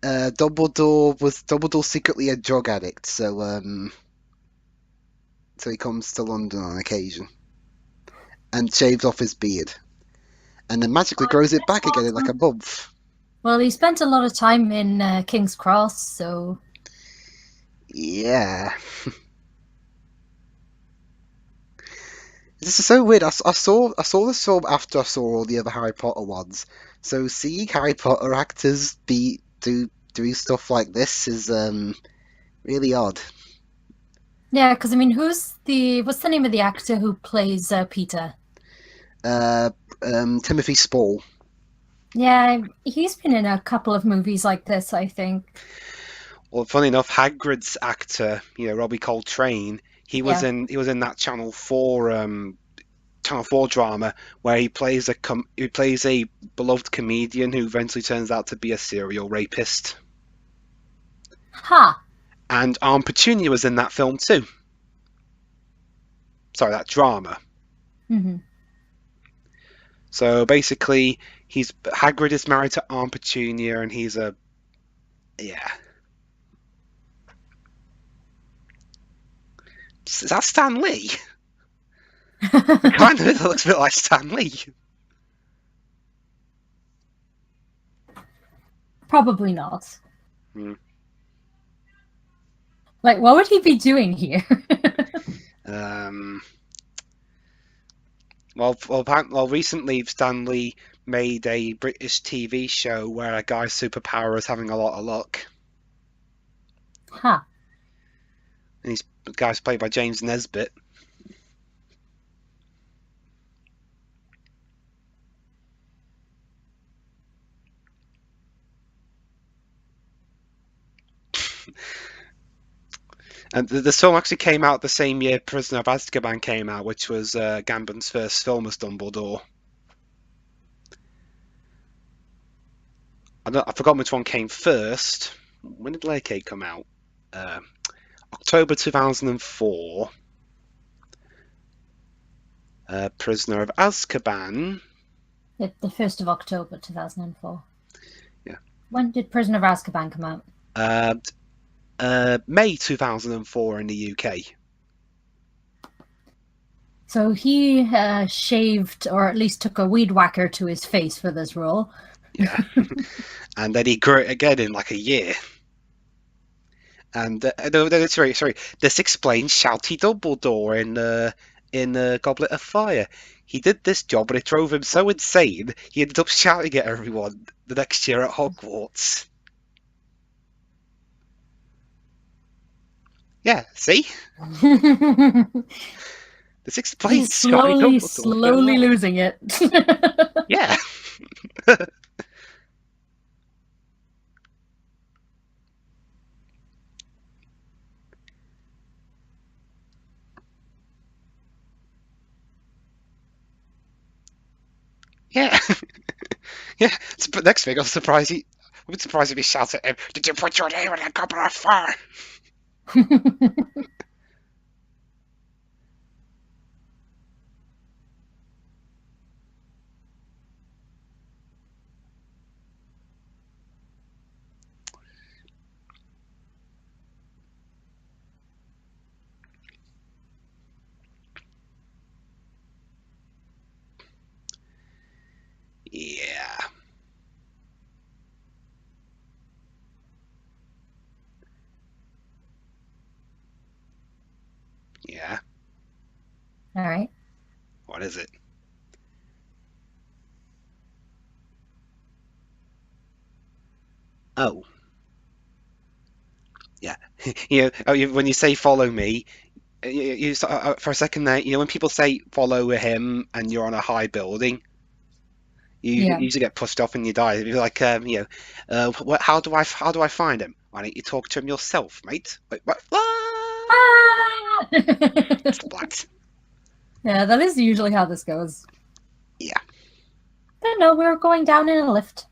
Dumbledore secretly a drug addict, so he comes to London on occasion and shaves off his beard, and then magically grows it back again in like a month. Well, he spent a lot of time in King's Cross, so Yeah. This is so weird. I saw this film after I saw all the other Harry Potter ones. So seeing Harry Potter actors do stuff like this is really odd. yeah. Because I mean, what's the name of the actor who plays Peter? Timothy Spall. Yeah, he's been in a couple of movies like this, I think. Well, funny enough, Hagrid's actor, Robbie Coltrane, he was Yeah. in that Channel 4 drama where he plays a beloved comedian who eventually turns out to be a serial rapist. Ha! And Aunt Petunia was in that film too. Sorry, that drama. Mm-hmm. So basically, Hagrid is married to Aunt Petunia, and he's a yeah. Is that Stan Lee? Kind of looks a bit like Stan Lee. Probably not. Hmm. Like, what would he be doing here? Well, recently Stan Lee made a British TV show where a guy's superpower is having a lot of luck. Huh. And the guy's played by James Nesbitt. And this film actually came out the same year Prisoner of Azkaban came out, which was Gambon's first film as Dumbledore. I've forgotten which one came first. When did Layer Cake come out? October 2004. Prisoner of Azkaban. The 1st of October 2004. Yeah. When did Prisoner of Azkaban come out? May 2004 in the UK. So he shaved, or at least took a weed whacker to his face for this role. Yeah. And then he grew it again in like a year. And no, sorry. This explains Shouty Dumbledore in Goblet of Fire. He did this job, but it drove him so insane he ended up shouting at everyone the next year at Hogwarts. Yeah, see, this He's explains Shouty slowly, Dumbledore so slowly well. losing it. Yeah, yeah, yeah. But next thing, I would surprise if he shouts at him, "Did you put your name in a Goblet of Fire?" Yeah, yeah. All right. What is it? Oh, yeah. When you say follow me, for a second there, when people say follow him and you're on a high building, you Yeah. usually get pushed off and you die. You're like, how do I find him? Why don't you talk to him yourself, mate? Wait, what? Ah! Splat. Yeah, that is usually how this goes. Yeah. But no, we were going down in a lift.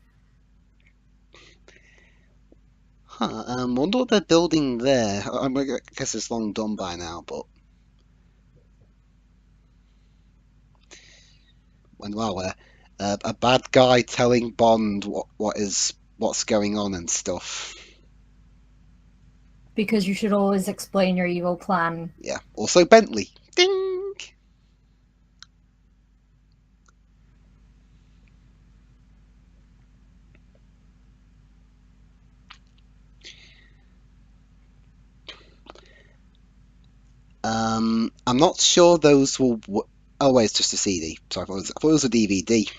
Huh. Wonder what they're building there. I guess it's long done by now, but a bad guy telling Bond what's going on and stuff. Because you should always explain your evil plan. Yeah. Also Bentley. Ding. I'm not sure those will. Oh wait, it's just a CD. Sorry, I thought it was a DVD.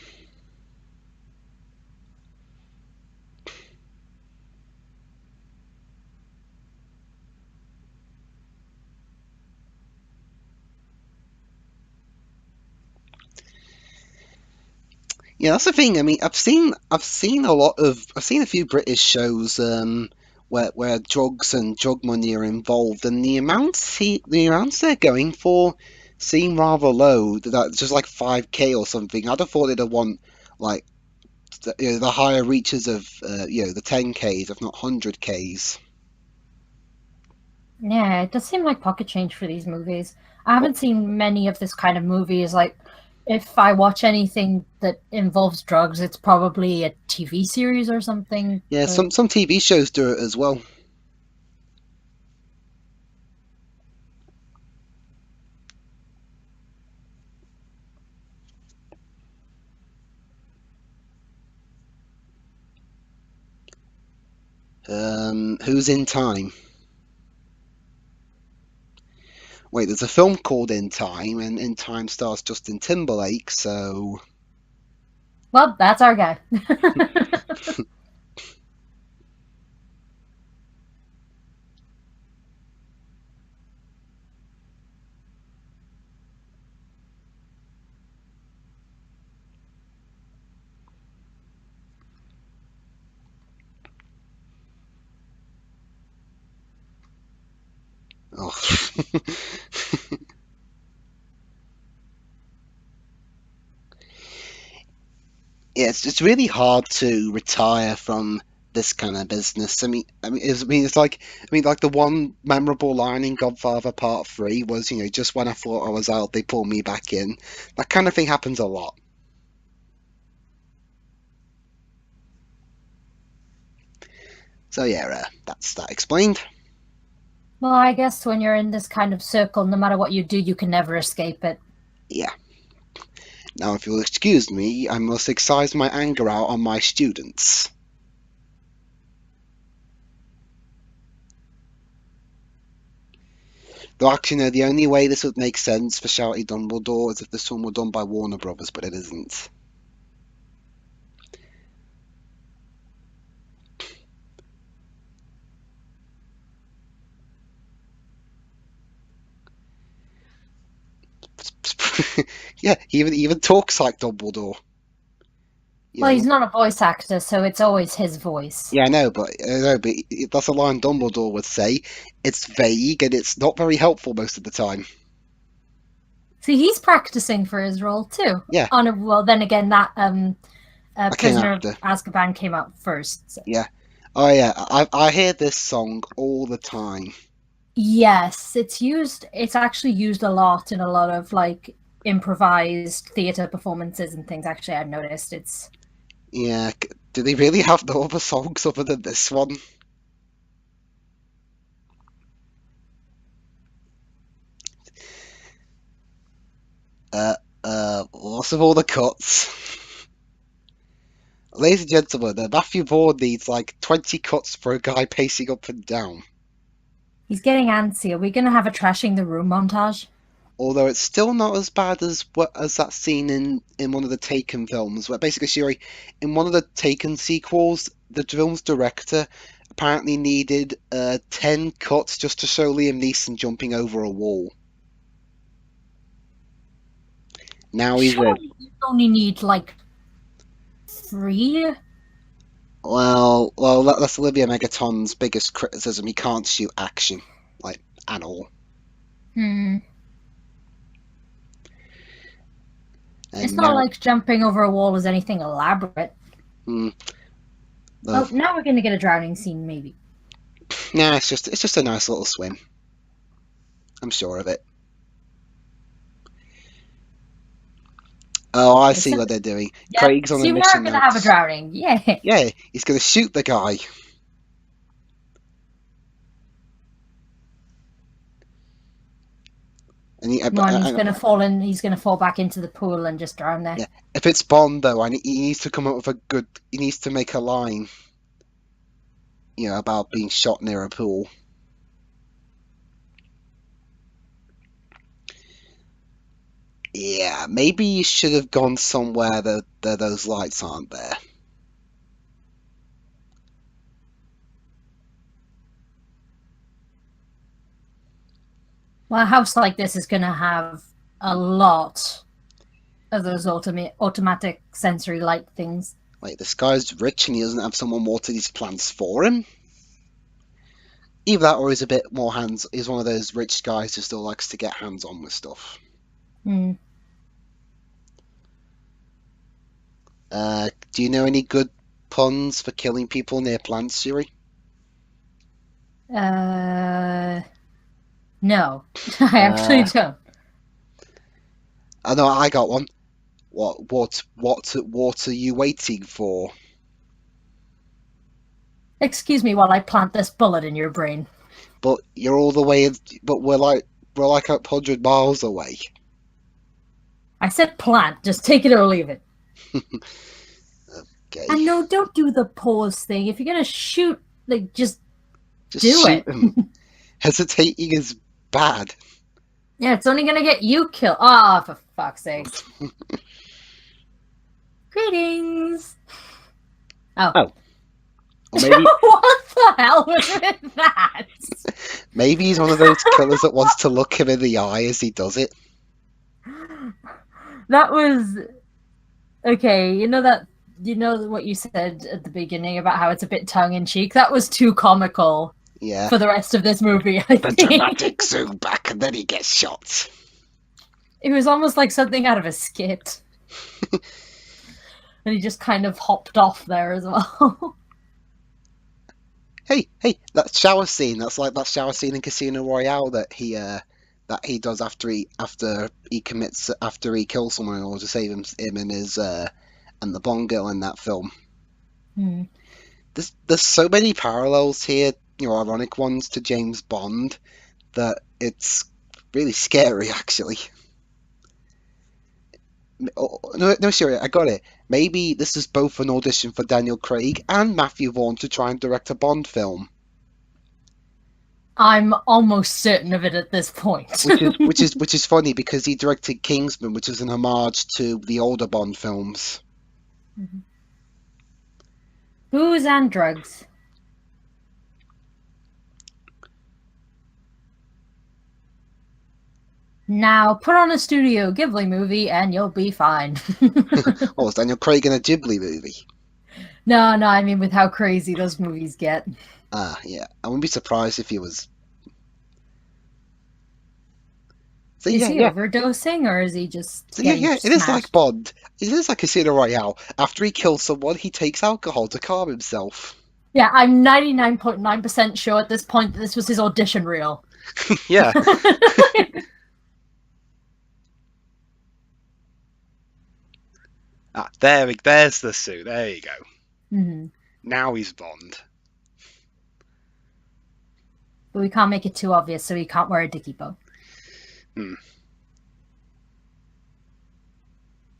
Yeah, that's the thing. I mean, I've seen a few British shows where drugs and drug money are involved, and the amounts they're going for seem rather low. That just like 5K or something. I'd have thought they'd want like the higher reaches of the 10Ks, if not 100Ks. Yeah, it does seem like pocket change for these movies. I haven't seen many of this kind of movies. Like, if I watch anything that involves drugs, it's probably a TV series or something. Yeah, But some TV shows do it as well. Who's in Time? Wait, there's a film called In Time, and In Time stars Justin Timberlake, so well, that's our guy. oh. Yeah, it's really hard to retire from this kind of business. It's like the one memorable line in Godfather Part 3 was, just when I thought I was out, they pulled me back in. That kind of thing happens a lot. So yeah, that's that explained. Well, I guess when you're in this kind of circle, no matter what you do, you can never escape it. Yeah. Now, if you'll excuse me, I must exercise my anger out on my students. Though actually, no, the only way this would make sense for Shouty Dumbledore is if this one were done by Warner Brothers, but it isn't. Yeah, he even talks like Dumbledore. Well, he's not a voice actor, so it's always his voice. Yeah, I know, but that's a line Dumbledore would say. It's vague and it's not very helpful most of the time. See, he's practicing for his role too. Yeah. Well, then again, that Prisoner of after. Azkaban came out first. So. Yeah. Oh yeah, I hear this song all the time. Yes, it's actually used a lot in a lot of like improvised theatre performances and things. Actually, I've noticed it's. Yeah, do they really have no other songs other than this one? Lots of all the cuts. Ladies and gentlemen, Matthew Vaughn needs like 20 cuts for a guy pacing up and down. He's getting antsy. Are we going to have a trashing the room montage? Although it's still not as bad as that scene in one of the Taken films, where basically, Shuri, in one of the Taken sequels, the film's director apparently needed 10 cuts just to show Liam Neeson jumping over a wall. Now he's Surely you only need like 3. Well, that's Olivia Megaton's biggest criticism. He can't shoot action, like, at all. It's not like jumping over a wall is anything elaborate. Oh, now we're going to get a drowning scene, maybe. Nah, it's just a nice little swim. I'm sure of it. Oh, I see what they're doing. Yeah, Craig's on a mission. We're going to have a drowning. Yeah. Yeah, he's going to shoot the guy. And he's going to fall in. He's going to fall back into the pool and just drown there. Yeah. If it's Bond, though, he needs to come up with a good. He needs to make a line, about being shot near a pool. Yeah, maybe you should have gone somewhere that those lights aren't there. Well, a house like this is going to have a lot of those automatic sensory light things. Wait, this guy's rich and he doesn't have someone water these plants for him? Either that or he's a bit more he's one of those rich guys who still likes to get hands-on with stuff. Do you know any good puns for killing people near plants, Siri? No, I actually don't. I know I got one. What are you waiting for? Excuse me while I plant this bullet in your brain. But you're all the way in, but we're like 100 miles away. I said plant, just take it or leave it. Okay. And no, don't do the pause thing. If you're gonna shoot, like just do it. Hesitating is bad. Yeah, it's only gonna get you killed. Ah, for fuck's sake. Greetings. Oh. Or maybe... What the hell was with that? Maybe he's one of those killers that wants to look him in the eye as he does it. That was okay. You know what you said at the beginning about how it's a bit tongue-in-cheek? That was too comical. Yeah. For the rest of this movie, I think. The dramatic zoom back and then he gets shot. It was almost like something out of a skit. And he just kind of hopped off there as well. Hey, that shower scene, that's like that shower scene in Casino Royale that he does after he kills someone in order to save him and his and the Bond girl in that film. There's so many parallels here, ironic ones to James Bond, that it's really scary, actually. No, Siri, I got it. Maybe this is both an audition for Daniel Craig and Matthew Vaughn to try and direct a Bond film. I'm almost certain of it at this point. Which is funny because he directed Kingsman, which is an homage to the older Bond films. Booze and drugs. Now put on a Studio Ghibli movie and you'll be fine. Oh, is Daniel Craig in a Ghibli movie? No, I mean with how crazy those movies get. Yeah. I wouldn't be surprised if he was. So Is yeah, he yeah. overdosing or is he just So yeah, getting yeah. It is like smashed? Bond. It is like Casino Royale. After he kills someone, he takes alcohol to calm himself. Yeah, I'm 99.9% sure at this point that this was his audition reel. Yeah. There's the suit. There you go. Mm-hmm. Now he's Bond. But we can't make it too obvious, so he can't wear a dicky bow. Hmm.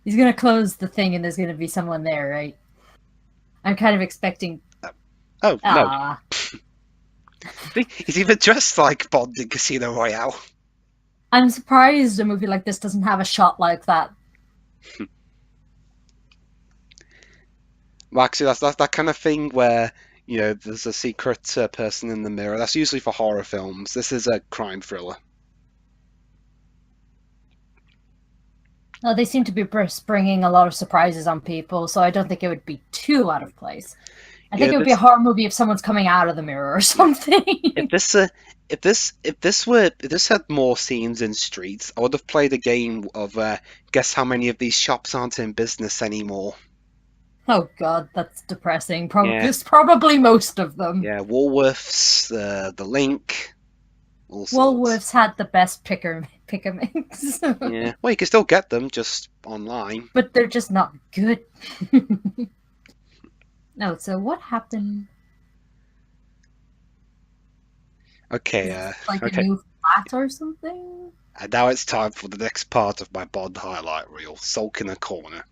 He's gonna close the thing and there's gonna be someone there, right? I'm kind of expecting. Oh no. Ah, He's even dressed like Bond in Casino Royale. I'm surprised a movie like this doesn't have a shot like that. Well, actually, that's that kind of thing where there's a secret person in the mirror. That's usually for horror films. This is a crime thriller. Oh, they seem to be bringing a lot of surprises on people, so I don't think it would be too out of place. I think Yeah, it would be a horror movie if someone's coming out of the mirror or something. if this had more scenes in streets, I would have played a game of guess how many of these shops aren't in business anymore. Oh god, that's depressing. Yeah. It's probably most of them. Yeah, Woolworths, the Link, all sorts. Woolworths had the best picker mix. Yeah, well, you can still get them just online. But they're just not good. No, so what happened? Okay, Like okay. a new flat or something? And now it's time for the next part of my Bond highlight reel, sulk in a corner.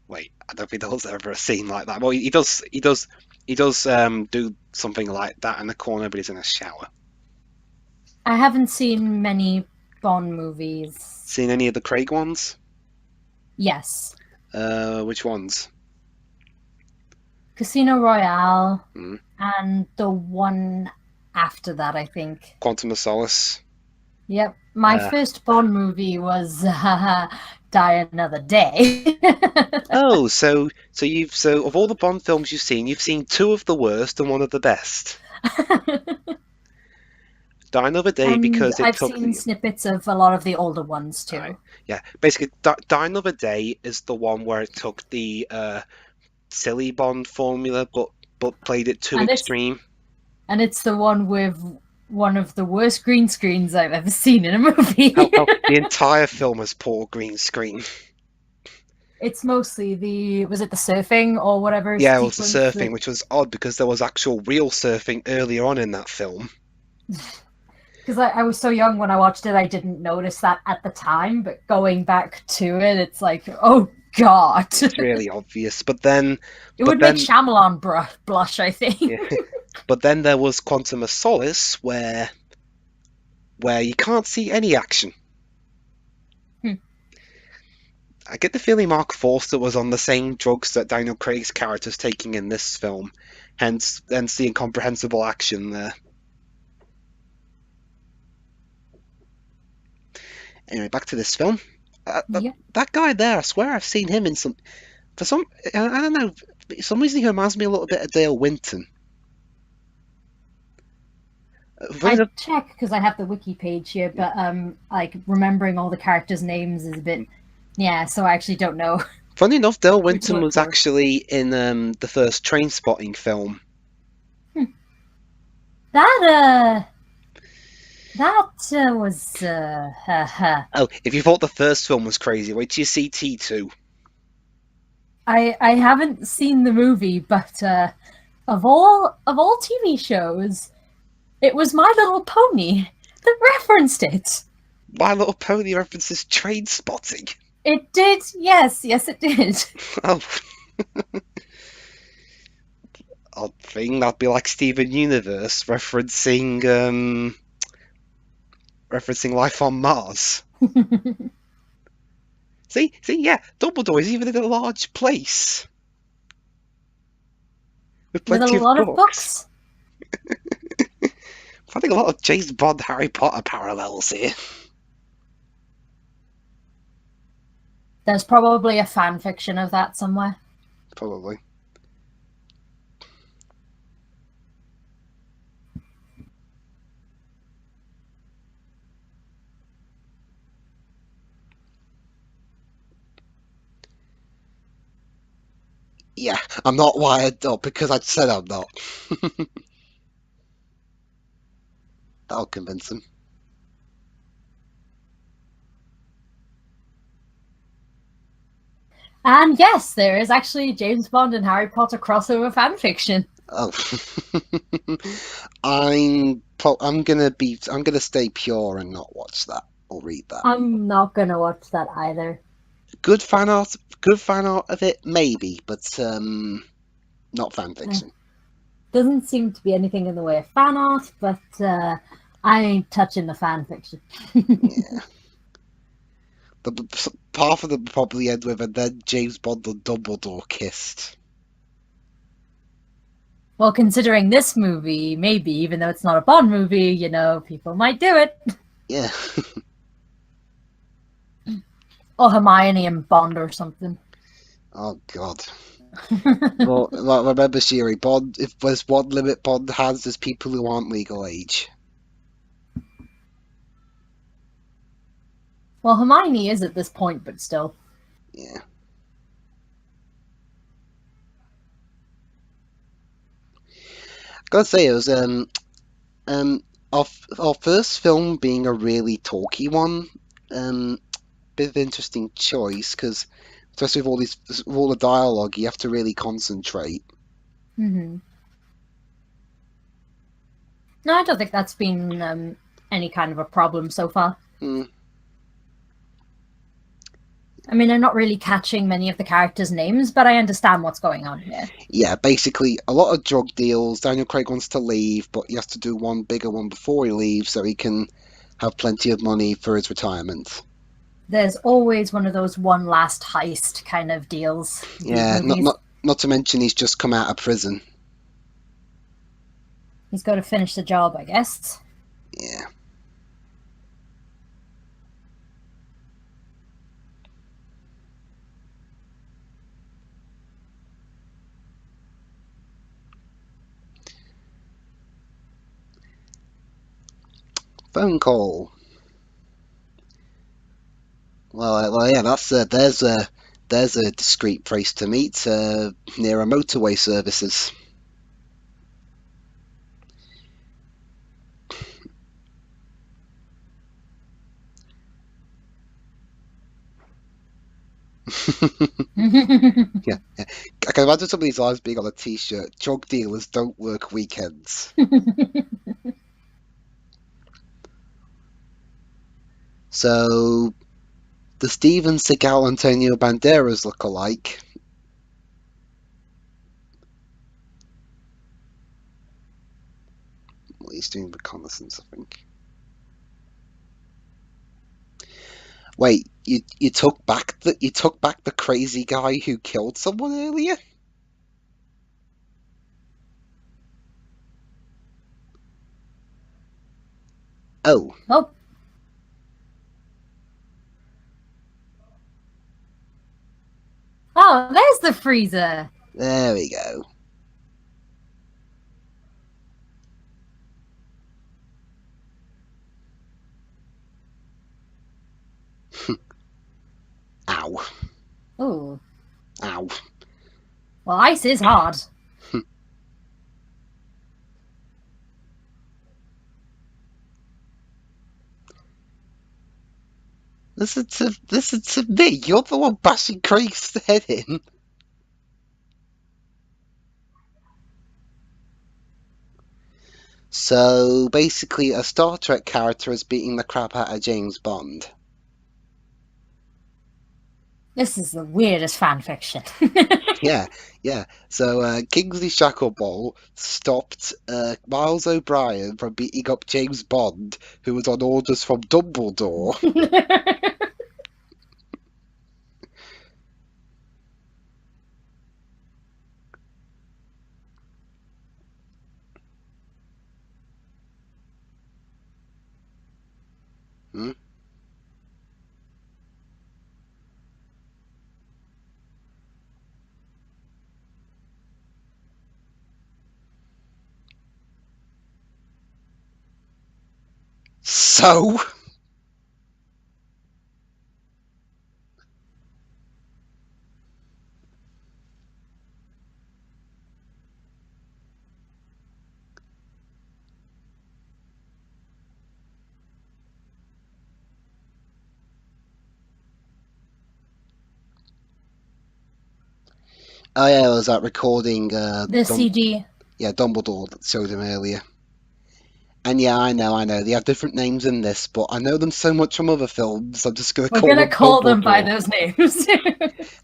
Wait, I don't think there was ever a scene like that. Well, he does do something like that in the corner, but he's in a shower. I haven't seen many Bond movies. Seen any of the Craig ones? Yes. Which ones? Casino Royale Hmm. and the one after that, I think. Quantum of Solace. Yep. My first Bond movie was Die Another Day. Oh, so of all the Bond films you've seen two of the worst and one of the best. Die Another Day And because I've seen snippets of a lot of the older ones too. Right. Yeah, basically, Die Another Day is the one where it took the silly Bond formula, but played it to extreme. And it's the one with one of the worst green screens I've ever seen in a movie. The entire film has poor green screen. It's mostly was it the surfing or whatever? Yeah, it was the surfing, which was odd because there was actual real surfing earlier on in that film. Because I was so young when I watched it, I didn't notice that at the time. But going back to it, it's like, oh god, it's really obvious. But then it would make Shyamalan blush, I think. Yeah. But then there was Quantum of Solace, where you can't see any action. I get the feeling Mark Forster was on the same drugs that Daniel Craig's character's taking in this film, hence the incomprehensible action there. Anyway, back to this film. That guy there, I swear I've seen him in some. I don't know. For some reason, he reminds me a little bit of Dale Winton. I check because I have the wiki page here, but like remembering all the characters' names is a bit. Yeah, so I actually don't know. Funny enough, Dale Winton was actually in the first Trainspotting film. That was Oh, if you thought the first film was crazy, wait till you see T2. I haven't seen the movie, but of all TV shows, it was My Little Pony that referenced it. My Little Pony references Trainspotting. It did, yes, it did. Oh. odd thing. That'd be like Steven Universe referencing life on Mars. See, yeah, Dumbledore is even in a large place with With a plenty of lot of books. books. I think a lot of James Bond, Harry Potter parallels here. There's probably a fan fiction of that somewhere. Probably. Yeah, I'm not wired up because I said I'm not. That'll convince him. And yes, there is actually James Bond and Harry Potter crossover fan fiction. Oh, I'm gonna stay pure and not watch that or read that. I'm not gonna watch that either. Good fan art of it maybe, but not fan fiction. Doesn't seem to be anything in the way of fan art, but I ain't touching the fan fiction. Yeah. Half of them probably end with, and then James Bond and Dumbledore kissed. Well, considering this movie, maybe, even though it's not a Bond movie, people might do it. Yeah. Or Hermione and Bond or something. Oh God. Well, remember, Sherry, Bond. If there's one limit Bond has, is people who aren't legal age. Well, Hermione is at this point, but still. Yeah. Gotta say, it was our first film being a really talky one. Bit of interesting choice because, especially with all the dialogue, you have to really concentrate. Mm-hmm. No, I don't think that's been any kind of a problem so far. Mm. I mean, I'm not really catching many of the characters' names, but I understand what's going on here. Yeah, basically a lot of drug deals. Daniel Craig wants to leave, but he has to do one bigger one before he leaves so he can have plenty of money for his retirement. There's always one of those one last heist kind of deals. Yeah, not to mention he's just come out of prison. He's got to finish the job, I guess. Yeah. Phone call. Well, yeah. There's a discreet place to meet near a motorway services. Yeah. I can imagine some of these lines being on a T-shirt. Drug dealers don't work weekends. So, the Steven Seagal Antonio Banderas look alike. Well, he's doing reconnaissance, I think. Wait, you took back the crazy guy who killed someone earlier? Oh. Oh. Oh, there's the freezer. There we go. Ow. Oh. Ow. Well, ice is hard. Listen to me. You're the one bashing Craig's head in. So basically, a Star Trek character is beating the crap out of James Bond. This is the weirdest fan fiction. Yeah, yeah. So Kingsley Shacklebolt stopped Miles O'Brien from beating up James Bond, who was on orders from Dumbledore. Hmm? So, oh yeah, it was that recording The CD. Dumbledore that showed him earlier. And yeah, I know. They have different names in this, but I know them so much from other films, I'm just gonna We're call gonna them call them by Dumbledore. those names.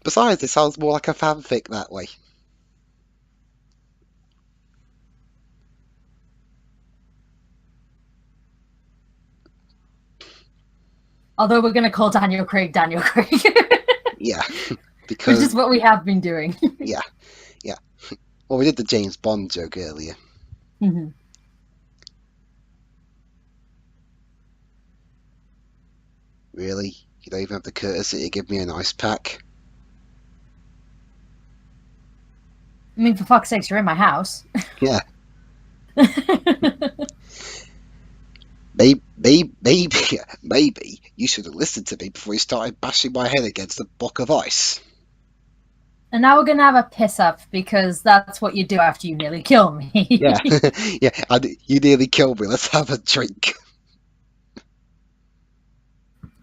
Besides, it sounds more like a fanfic that way. Although we're gonna call Daniel Craig Daniel Craig. Yeah, Which is because what we have been doing. yeah, yeah. Well, we did the James Bond joke earlier. Mm-hmm. Really? You don't even have the courtesy to give me an ice pack? I mean, for fuck's sakes, you're in my house. Yeah. Maybe you should have listened to me before you started bashing my head against a block of ice. And now we're gonna have a piss up because that's what you do after you nearly kill me. Yeah, yeah. You nearly killed me. Let's have a drink.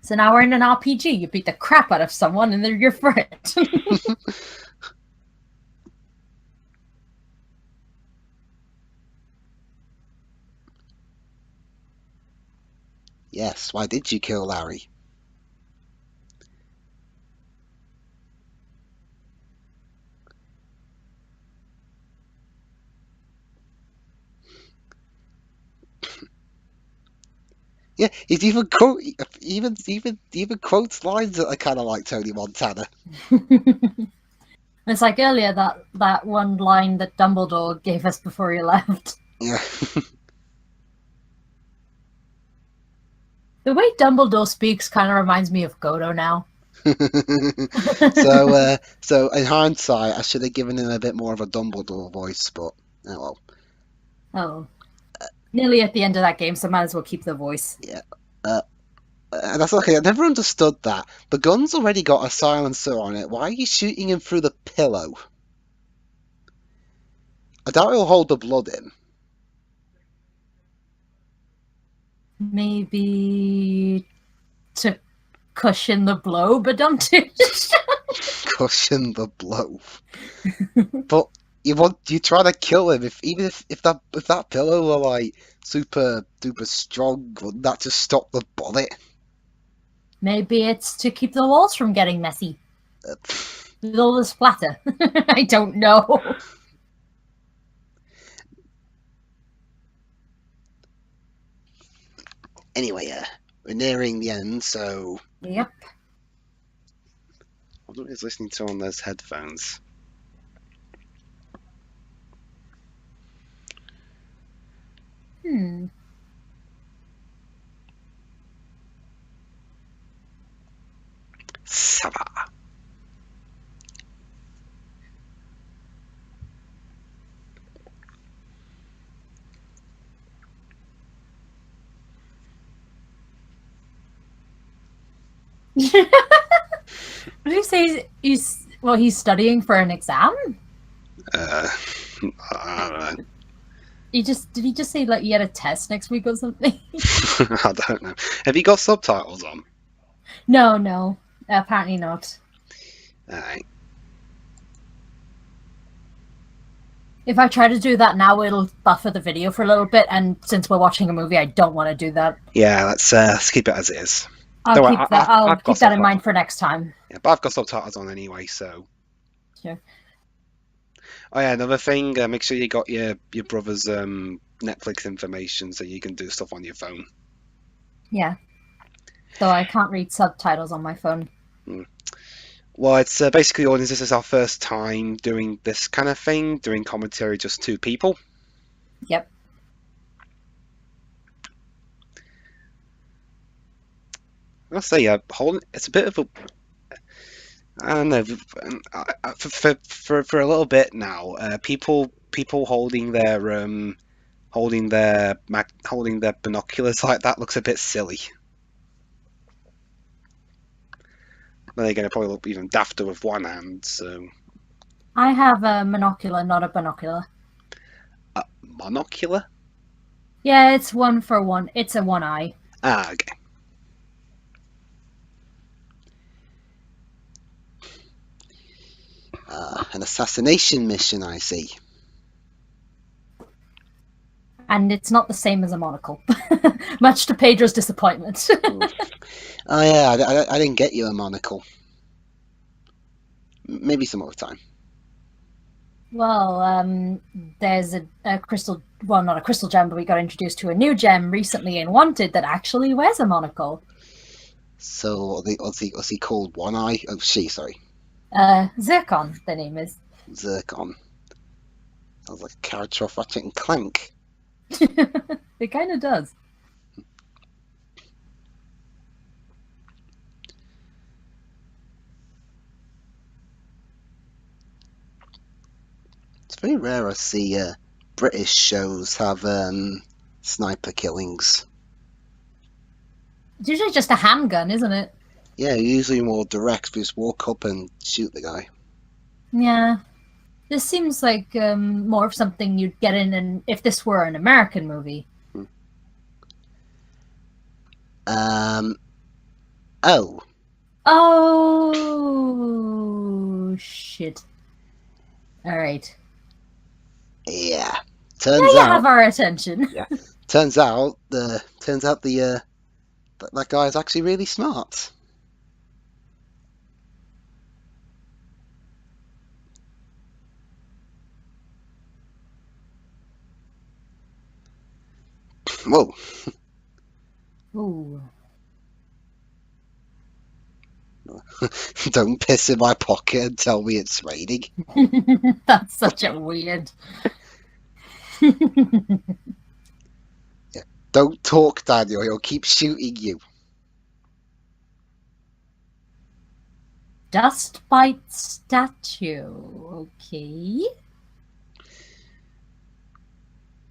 So now we're in an RPG. You beat the crap out of someone and they're your friend. Yes. Why did you kill Larry? Yeah, he's even quotes lines that are kind of like Tony Montana. It's like earlier that one line that Dumbledore gave us before he left. Yeah. The way Dumbledore speaks kind of reminds me of Godo now. So in hindsight, I should have given him a bit more of a Dumbledore voice, but oh well. Oh. Nearly at the end of that game, so might as well keep the voice. Yeah. And that's okay. I never understood that. The gun's already got a silencer on it. Why are you shooting him through the pillow? I doubt he'll hold the blood in. Maybe to cushion the blow, but don't do Cushion the blow. But you try to kill him if that pillow were like super duper strong, wouldn't that just stop the bullet? Maybe it's to keep the walls from getting messy. With all the splatter. I don't know. Anyway, we're nearing the end, so Yep. I wonder what he's listening to on those headphones. Saba. What did you say? He's studying for an exam. I don't know. Did he just say like he had a test next week or something? I don't know. Have you got subtitles on? No, apparently not. Alright. If I try to do that now, it'll buffer the video for a little bit, and since we're watching a movie, I don't want to do that. Yeah, let's keep it as it is. I'll Don't worry, keep that. I'll I've got keep that in subtitles. mind for next time. Yeah, but I've got subtitles on anyway, so. Sure. Oh yeah, another thing, make sure you got your brother's Netflix information so you can do stuff on your phone. Yeah. Though I can't read subtitles on my phone. Mm. Well, it's basically all this is our first time doing this kind of thing, doing commentary just two people. Yep. I'll say, it's a bit of a, I don't know, for a little bit now, people holding their binoculars like that looks a bit silly. Then they're going to probably look even dafter with one hand. So I have a monocular, not a binocular. monocular? Yeah, it's one for one. It's a one eye. Ah, okay. An assassination mission, I see. And it's not the same as a monocle. Much to Pedro's disappointment. Oh yeah, I didn't get you a monocle. Maybe some other time. Well, there's a crystal, well, not a crystal gem, but we got introduced to a new gem recently in Wanted that actually wears a monocle. So what's he called? One Eye? Oh, sorry. Zircon, the name is. Zircon. Sounds like a character off Ratchet and Clank. It kind of does. It's very rare I see British shows have sniper killings. It's usually just a handgun, isn't it? Yeah, usually more direct. We just walk up and shoot the guy. Yeah. This seems like more of something you'd get in if this were an American movie. Oh. Oh, shit. All right. Yeah. Now you have our attention. Yeah. Turns out that guy is actually really smart. Whoa. Ooh. Don't piss in my pocket and tell me it's raining. That's such a weird. Yeah. Don't talk, Daniel. He'll keep shooting you. Dust bite statue. Okay.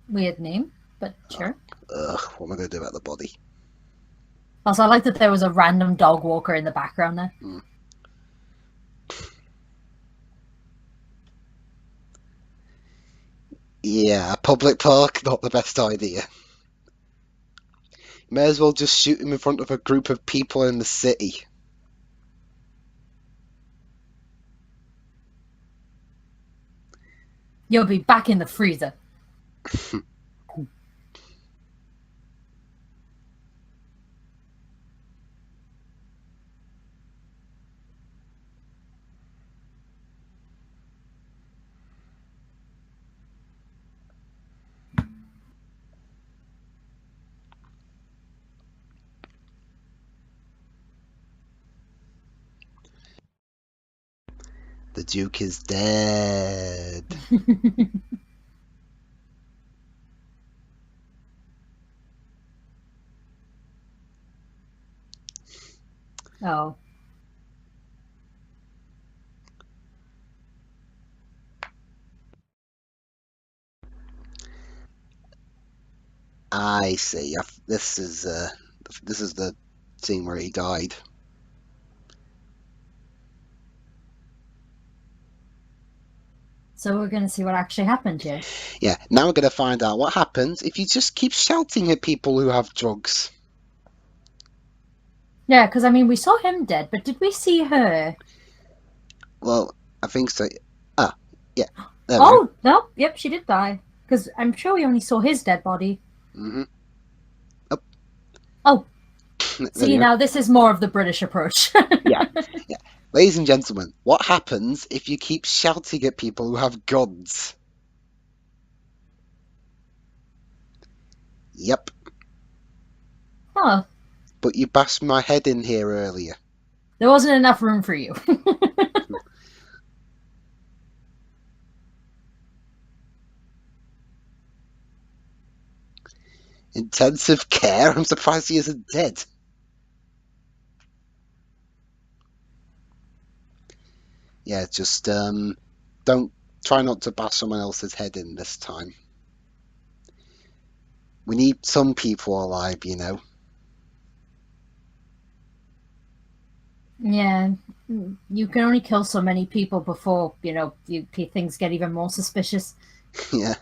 Weird name, but sure. What am I going to do about the body? Also, I like that there was a random dog walker in the background there. Mm. Yeah, public park, not the best idea. May as well just shoot him in front of a group of people in the city. You'll be back in the freezer. The Duke is dead. Oh. I see. This is the scene where he died. So we're going to see what actually happened here. Yeah, now we're going to find out what happens if you just keep shouting at people who have drugs. Yeah, because I mean, we saw him dead, but did we see her? Well, I think so. Ah, yeah. Oh, no. Yep, she did die. Because I'm sure we only saw his dead body. Mm-hmm. Oh. See, now this is more of the British approach. Yeah. Ladies and gentlemen, what happens if you keep shouting at people who have guns? Yep, Huh. but you bashed my head in here earlier. There wasn't enough room for you. Intensive care? I'm surprised he isn't dead. Yeah, just don't try not to bash someone else's head in this time. We need some people alive, you know. Yeah, you can only kill so many people before things get even more suspicious. Yeah.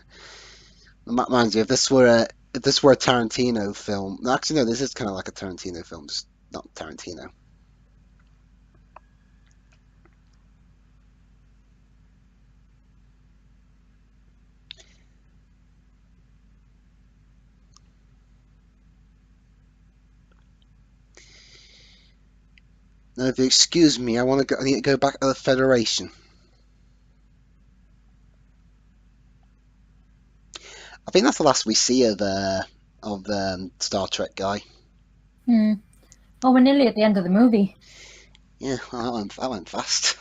Mind you, if this were a Tarantino film, actually no, this is kind of like a Tarantino film, just not Tarantino. Now, if you excuse me, I need to go back to the Federation. I think that's the last we see of Star Trek guy. Hmm. Oh, we're nearly at the end of the movie. Yeah, well, that went fast.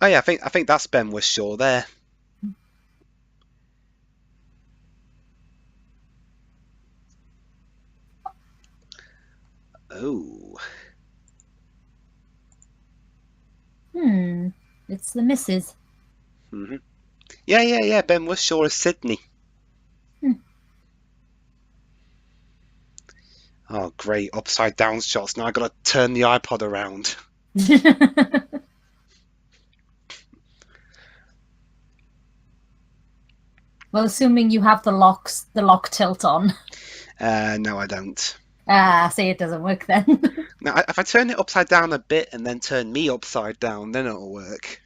Oh yeah, I think that's Ben Whishaw there. Oh. It's the missus. Hmm. Yeah. Ben Whishaw is Sydney. Hmm. Oh, great. Upside down shots. Now I gotta turn the iPod around. Well, assuming you have the lock tilt on. No, I don't. See, it doesn't work then. Now, if I turn it upside down a bit and then turn me upside down, then it'll work.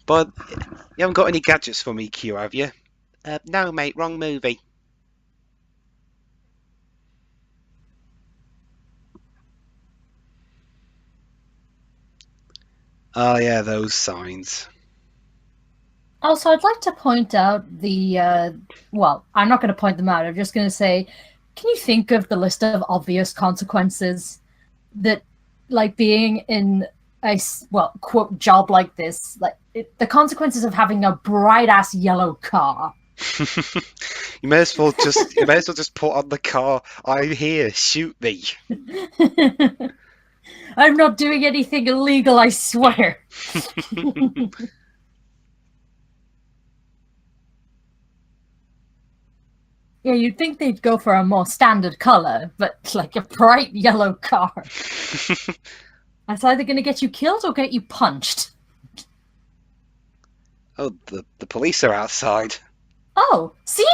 But you haven't got any gadgets for me, Q, have you? No, mate, wrong movie. Oh, yeah, those signs. Also, I'd like to point out well, I'm not going to point them out. I'm just going to say, can you think of the list of obvious consequences that, like, being in a, well, quote, job like this, like, the consequences of having a bright ass yellow car. You may as well just put on the car. I'm here, shoot me. I'm not doing anything illegal, I swear. Yeah, you'd think they'd go for a more standard color, but like a bright yellow car. That's either going to get you killed or get you punched. Oh, the police are outside. Oh, see?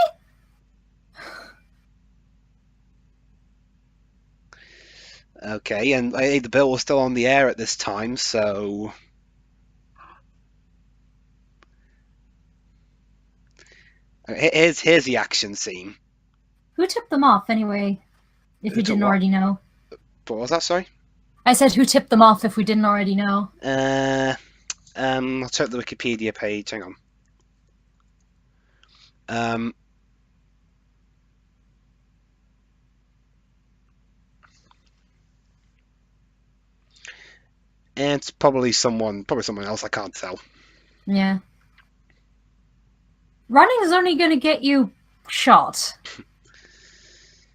Okay, and the bill was still on the air at this time, so here's the action scene. Who tipped them off anyway, if Who we took didn't what? already know? What was that? Sorry. I said who tipped them off if we didn't already know. I'll check the Wikipedia page. Hang on. Um, and it's probably someone else. I can't tell. Yeah. Running is only going to get you shot.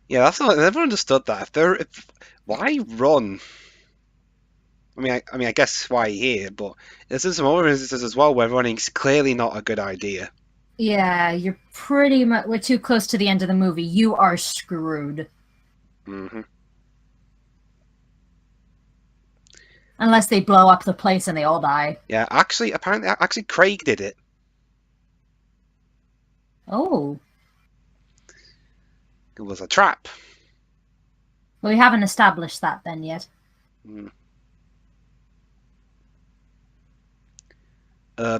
Yeah, that's not. I never understood that. Why run? I guess why here, but there's some other instances as well where running's clearly not a good idea. Yeah, you're pretty much. We're too close to the end of the movie. You are screwed. Hmm. Unless they blow up the place and they all die. Yeah, apparently, Craig did it. Oh. It was a trap. Well, we haven't established that then yet. Mm.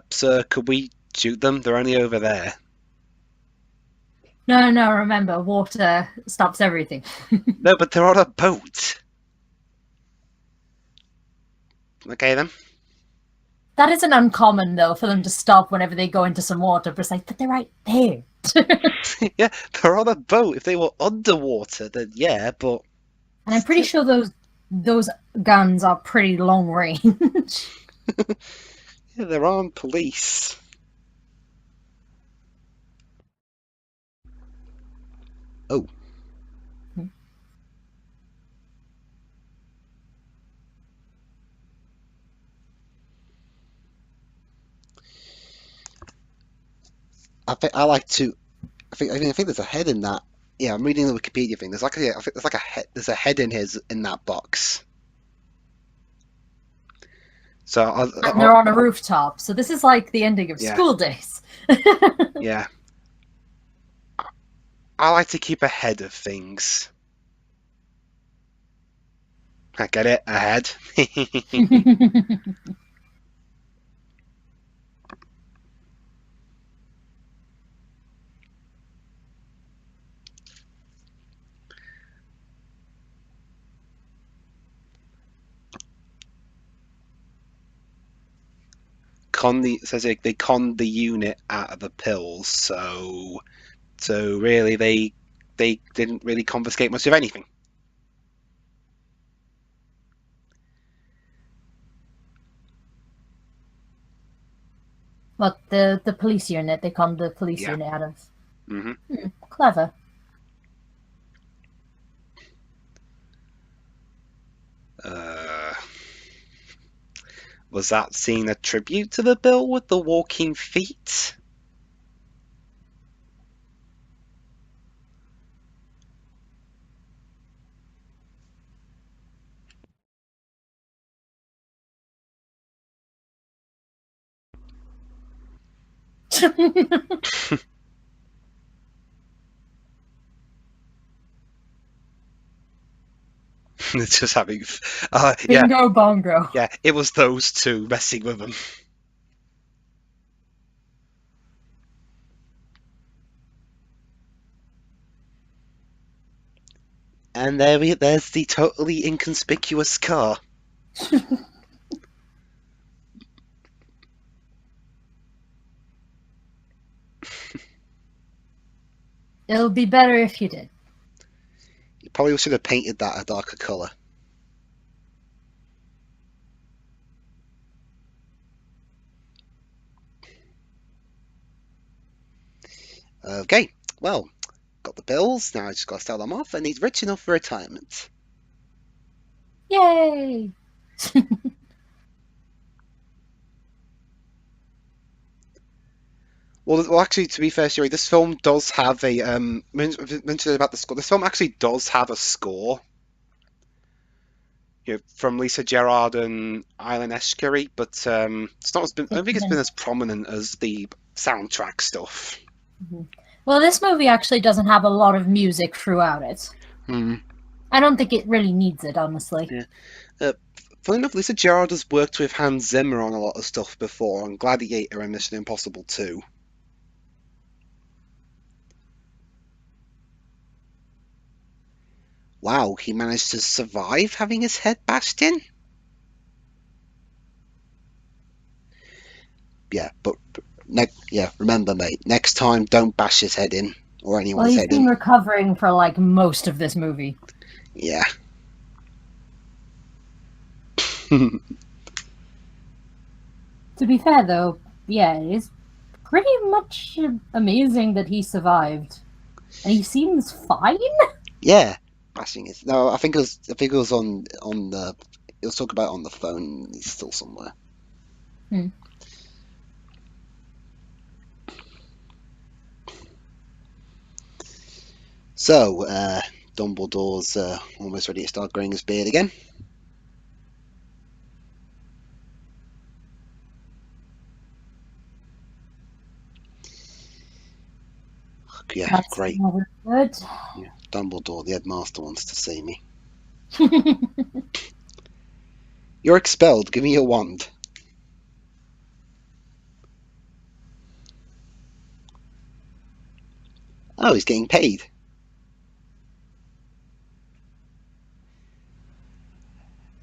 Sir, could we shoot them? They're only over there. No, remember, water stops everything. No, but they're on a boat. Okay, then. That isn't uncommon, though, for them to stop whenever they go into some water, but it's like, but they're right there. Yeah, they're on a boat. If they were underwater, then yeah, but... And I'm pretty sure those guns are pretty long range. Yeah, they're armed police. Oh. I think there's a head in that. Yeah, I'm reading the Wikipedia thing. There's like a, I think there's like a head. There's a head in that box. So And they're on a rooftop, so this is like the ending of School Days. Yeah. I like to keep ahead of things. I get it, ahead. It says they conned the unit out of the pills, so really they didn't really confiscate much of anything. What, the police unit? They conned the police unit out of. Clever. Was that scene a tribute to the bill with the walking feet? It's just having, yeah, Bingo bongo. yeah. It was those two messing with them. And there's the totally inconspicuous car. It'll be better if you did. You probably should have painted that a darker colour. Okay, well, got the bills, now I just gotta sell them off, and he's rich enough for retirement. Yay! Well, actually, to be fair, Sherry, this film does have a mentioned about the score. This film actually does have a score, from Lisa Gerrard and Island Eshkeri, but it's not. I don't think it's been as prominent as the soundtrack stuff. Well, this movie actually doesn't have a lot of music throughout it. I don't think it really needs it, honestly. Yeah. Funny enough, Lisa Gerrard has worked with Hans Zimmer on a lot of stuff before, on Gladiator and Mission Impossible 2. Wow, he managed to survive having his head bashed in? Yeah, but remember, mate, next time don't bash his head in, or anyone's head in. Well, he's been recovering for, like, most of this movie. Yeah. To be fair, though, yeah, it is pretty much amazing that he survived. And he seems fine? Yeah. Bashing his... No, I think it was on the... It was talking about it on the phone. He's still somewhere. So, Dumbledore's almost ready to start growing his beard again. Yeah, that's great. Good. Yeah, Dumbledore, the headmaster, wants to see me. You're expelled. Give me your wand. Oh, he's getting paid.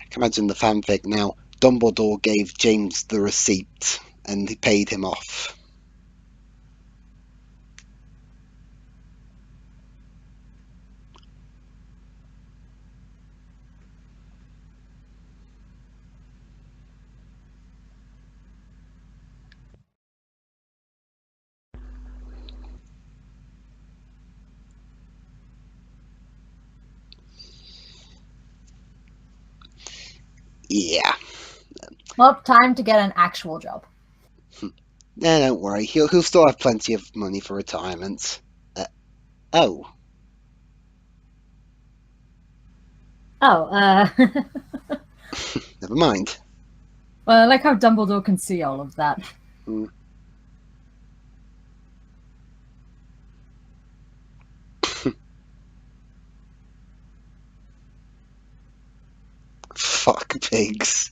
I can imagine the fanfic now. Dumbledore gave James the receipt and he paid him off. Yeah. Well, time to get an actual job. No, don't worry. He'll still have plenty of money for retirement. Oh. Oh, Never mind. well, I like how Dumbledore can see all of that. Hmm. Fuck pigs.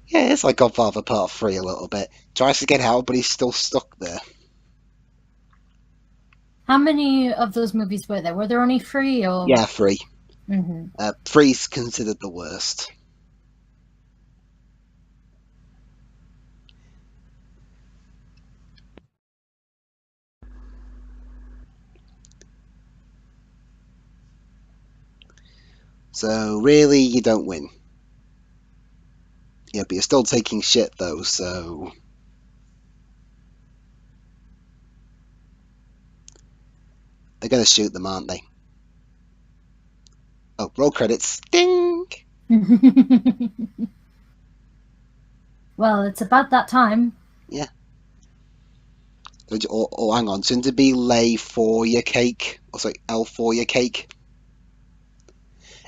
Yeah, it's like Godfather Part 3 a little bit. Tries to get out, but he's still stuck there. How many of those movies were there? Were there only 3 or? Yeah, 3. Mm-hmm. 3's considered the worst. So really, you don't win. Yeah, but you're still taking shit though, so they're gonna shoot them, aren't they? Oh, roll credits. Ding! Well, it's about that time. Yeah. Or hang on, shouldn't it be lay for your cake? Or sorry, L for your cake?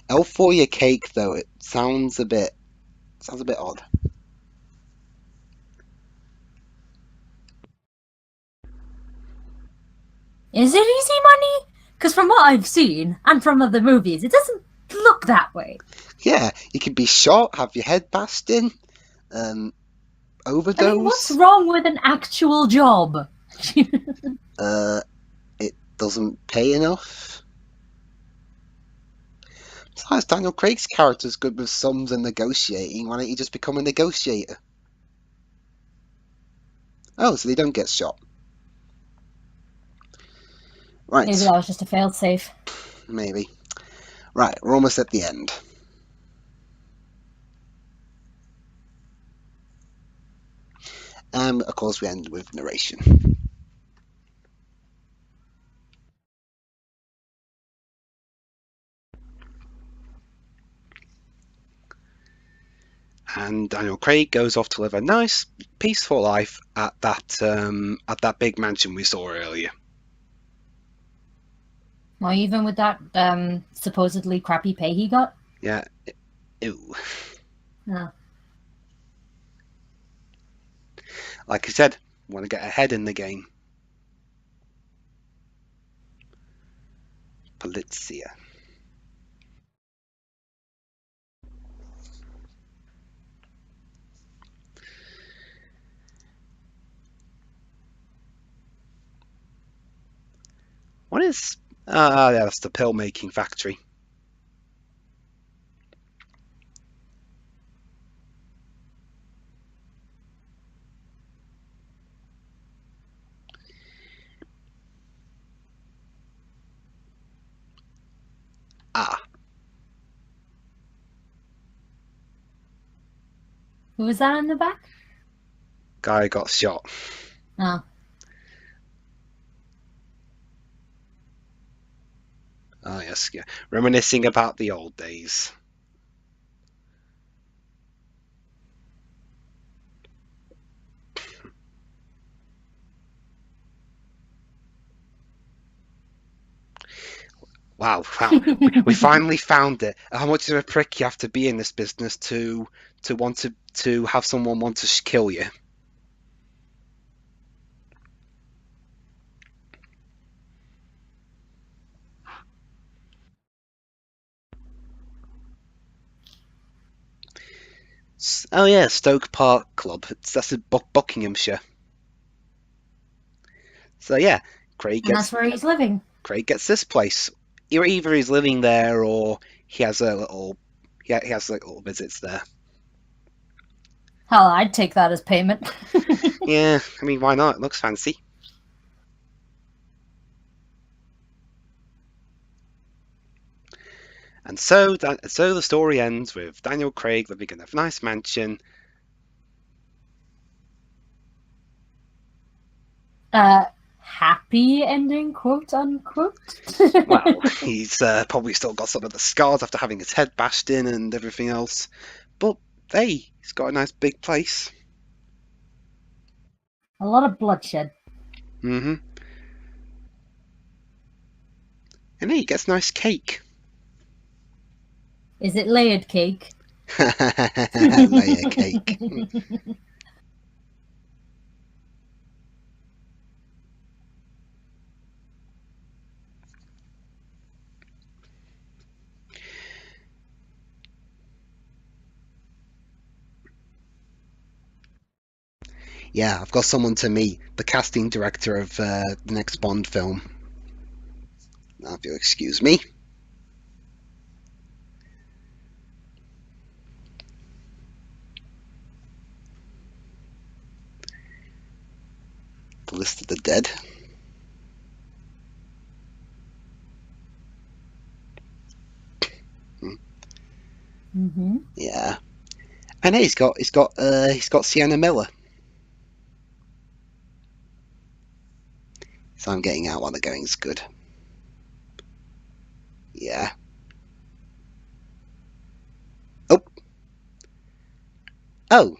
L for your cake though, it sounds a bit odd. Is it easy money? Because from what I've seen and from other movies, it doesn't look that way. Yeah, you could be shot, have your head bashed in, I mean, what's overdose. wrong with an actual job? It doesn't pay enough. Besides, Daniel Craig's character's good with sums and negotiating. Why don't you just become a negotiator? Oh, so they don't get shot. Right, Maybe that was just a failed safe. maybe. Right, we're almost at the end. And of course, we end with narration. And Daniel Craig goes off to live a nice, peaceful life at that big mansion we saw earlier. Well, even with that supposedly crappy pay he got. Yeah. Ew. Oh. Like I said, want to get ahead in the game. Polizia. What is? Yeah, that's the pill making factory. Ah, Who was that in the back? guy got shot. Oh. Oh yes, yeah. Reminiscing about the old days. Wow, we finally found it. How much of a prick you have to be in this business to want to have someone want to kill you? Oh yeah, Stoke Park Club. That's in Buckinghamshire. So yeah, Craig And gets that's where he's living. this place. Either he's living there or he has a little he has like little visits there. Hell, I'd take that as payment. Yeah, I mean why not? It looks fancy. And so the story ends with Daniel Craig living in a nice mansion. Happy ending, quote unquote. Well, he's probably still got some of the scars after having his head bashed in and everything else. But hey, he's got a nice big place. A lot of bloodshed. Mm-hmm. And hey, he gets nice cake. Is it layered cake? Layer cake. Yeah, I've got someone to meet, the casting director of the next Bond film. Now, if you'll excuse me. The List of the Dead. Mm-hmm. Yeah, and hey, he's got Sienna Miller. So I'm getting out while the going's good. Yeah. Oh. Oh.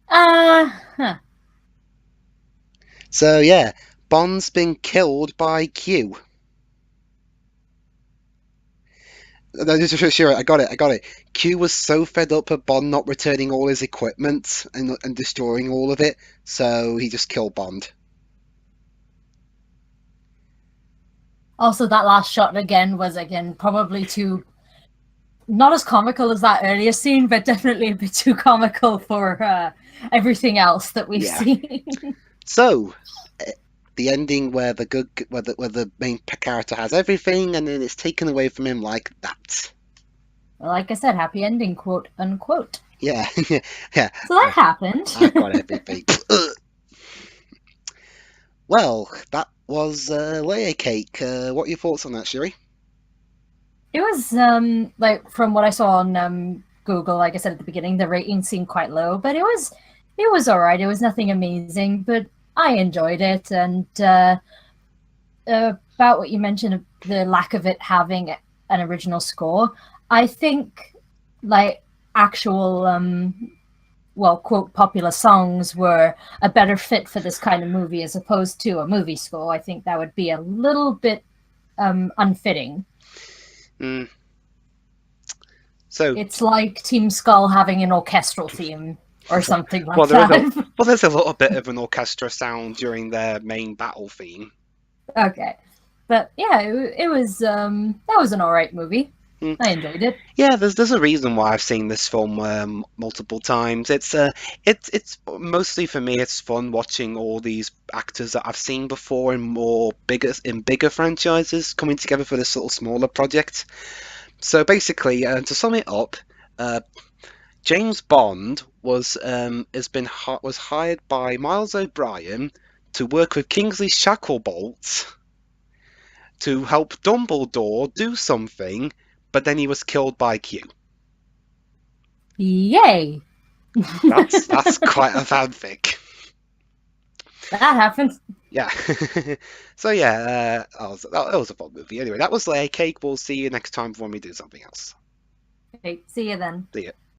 Huh. So yeah, Bond's been killed by Q. Sure, I got it. Q was so fed up of Bond not returning all his equipment and destroying all of it, so he just killed Bond. Also, that last shot again was probably too not as comical as that earlier scene, but definitely a bit too comical for everything else that we've seen. So the ending where the main character has everything and then it's taken away from him like that. Well, like I said, happy ending, quote unquote. Yeah, yeah. So that happened. I've got everything. Well, that was layer cake. What are your thoughts on that, Sherry? It was like from what I saw on Google, like I said at the beginning, the rating seemed quite low, but it was all right. It was nothing amazing, but I enjoyed it. And about what you mentioned, the lack of it having an original score, I think like actual well, quote, popular songs were a better fit for this kind of movie as opposed to a movie score. I think that would be a little bit unfitting. Mm. So it's like Team Skull having an orchestral theme or something like that. There's a little bit of an orchestra sound during their main battle theme. Okay, but yeah, it was that was an alright movie. I enjoyed it. Yeah, there's a reason why I've seen this film multiple times. It's mostly for me. It's fun watching all these actors that I've seen before in bigger franchises coming together for this little smaller project. So basically, to sum it up, James Bond was hired by Miles O'Brien to work with Kingsley Shacklebolt to help Dumbledore do something. But then he was killed by Q. Yay! That's quite a fanfic. That happens. Yeah. So yeah, that was a fun movie. Anyway, that was Layer Cake. We'll see you next time when we do something else. Okay, see you then. See ya.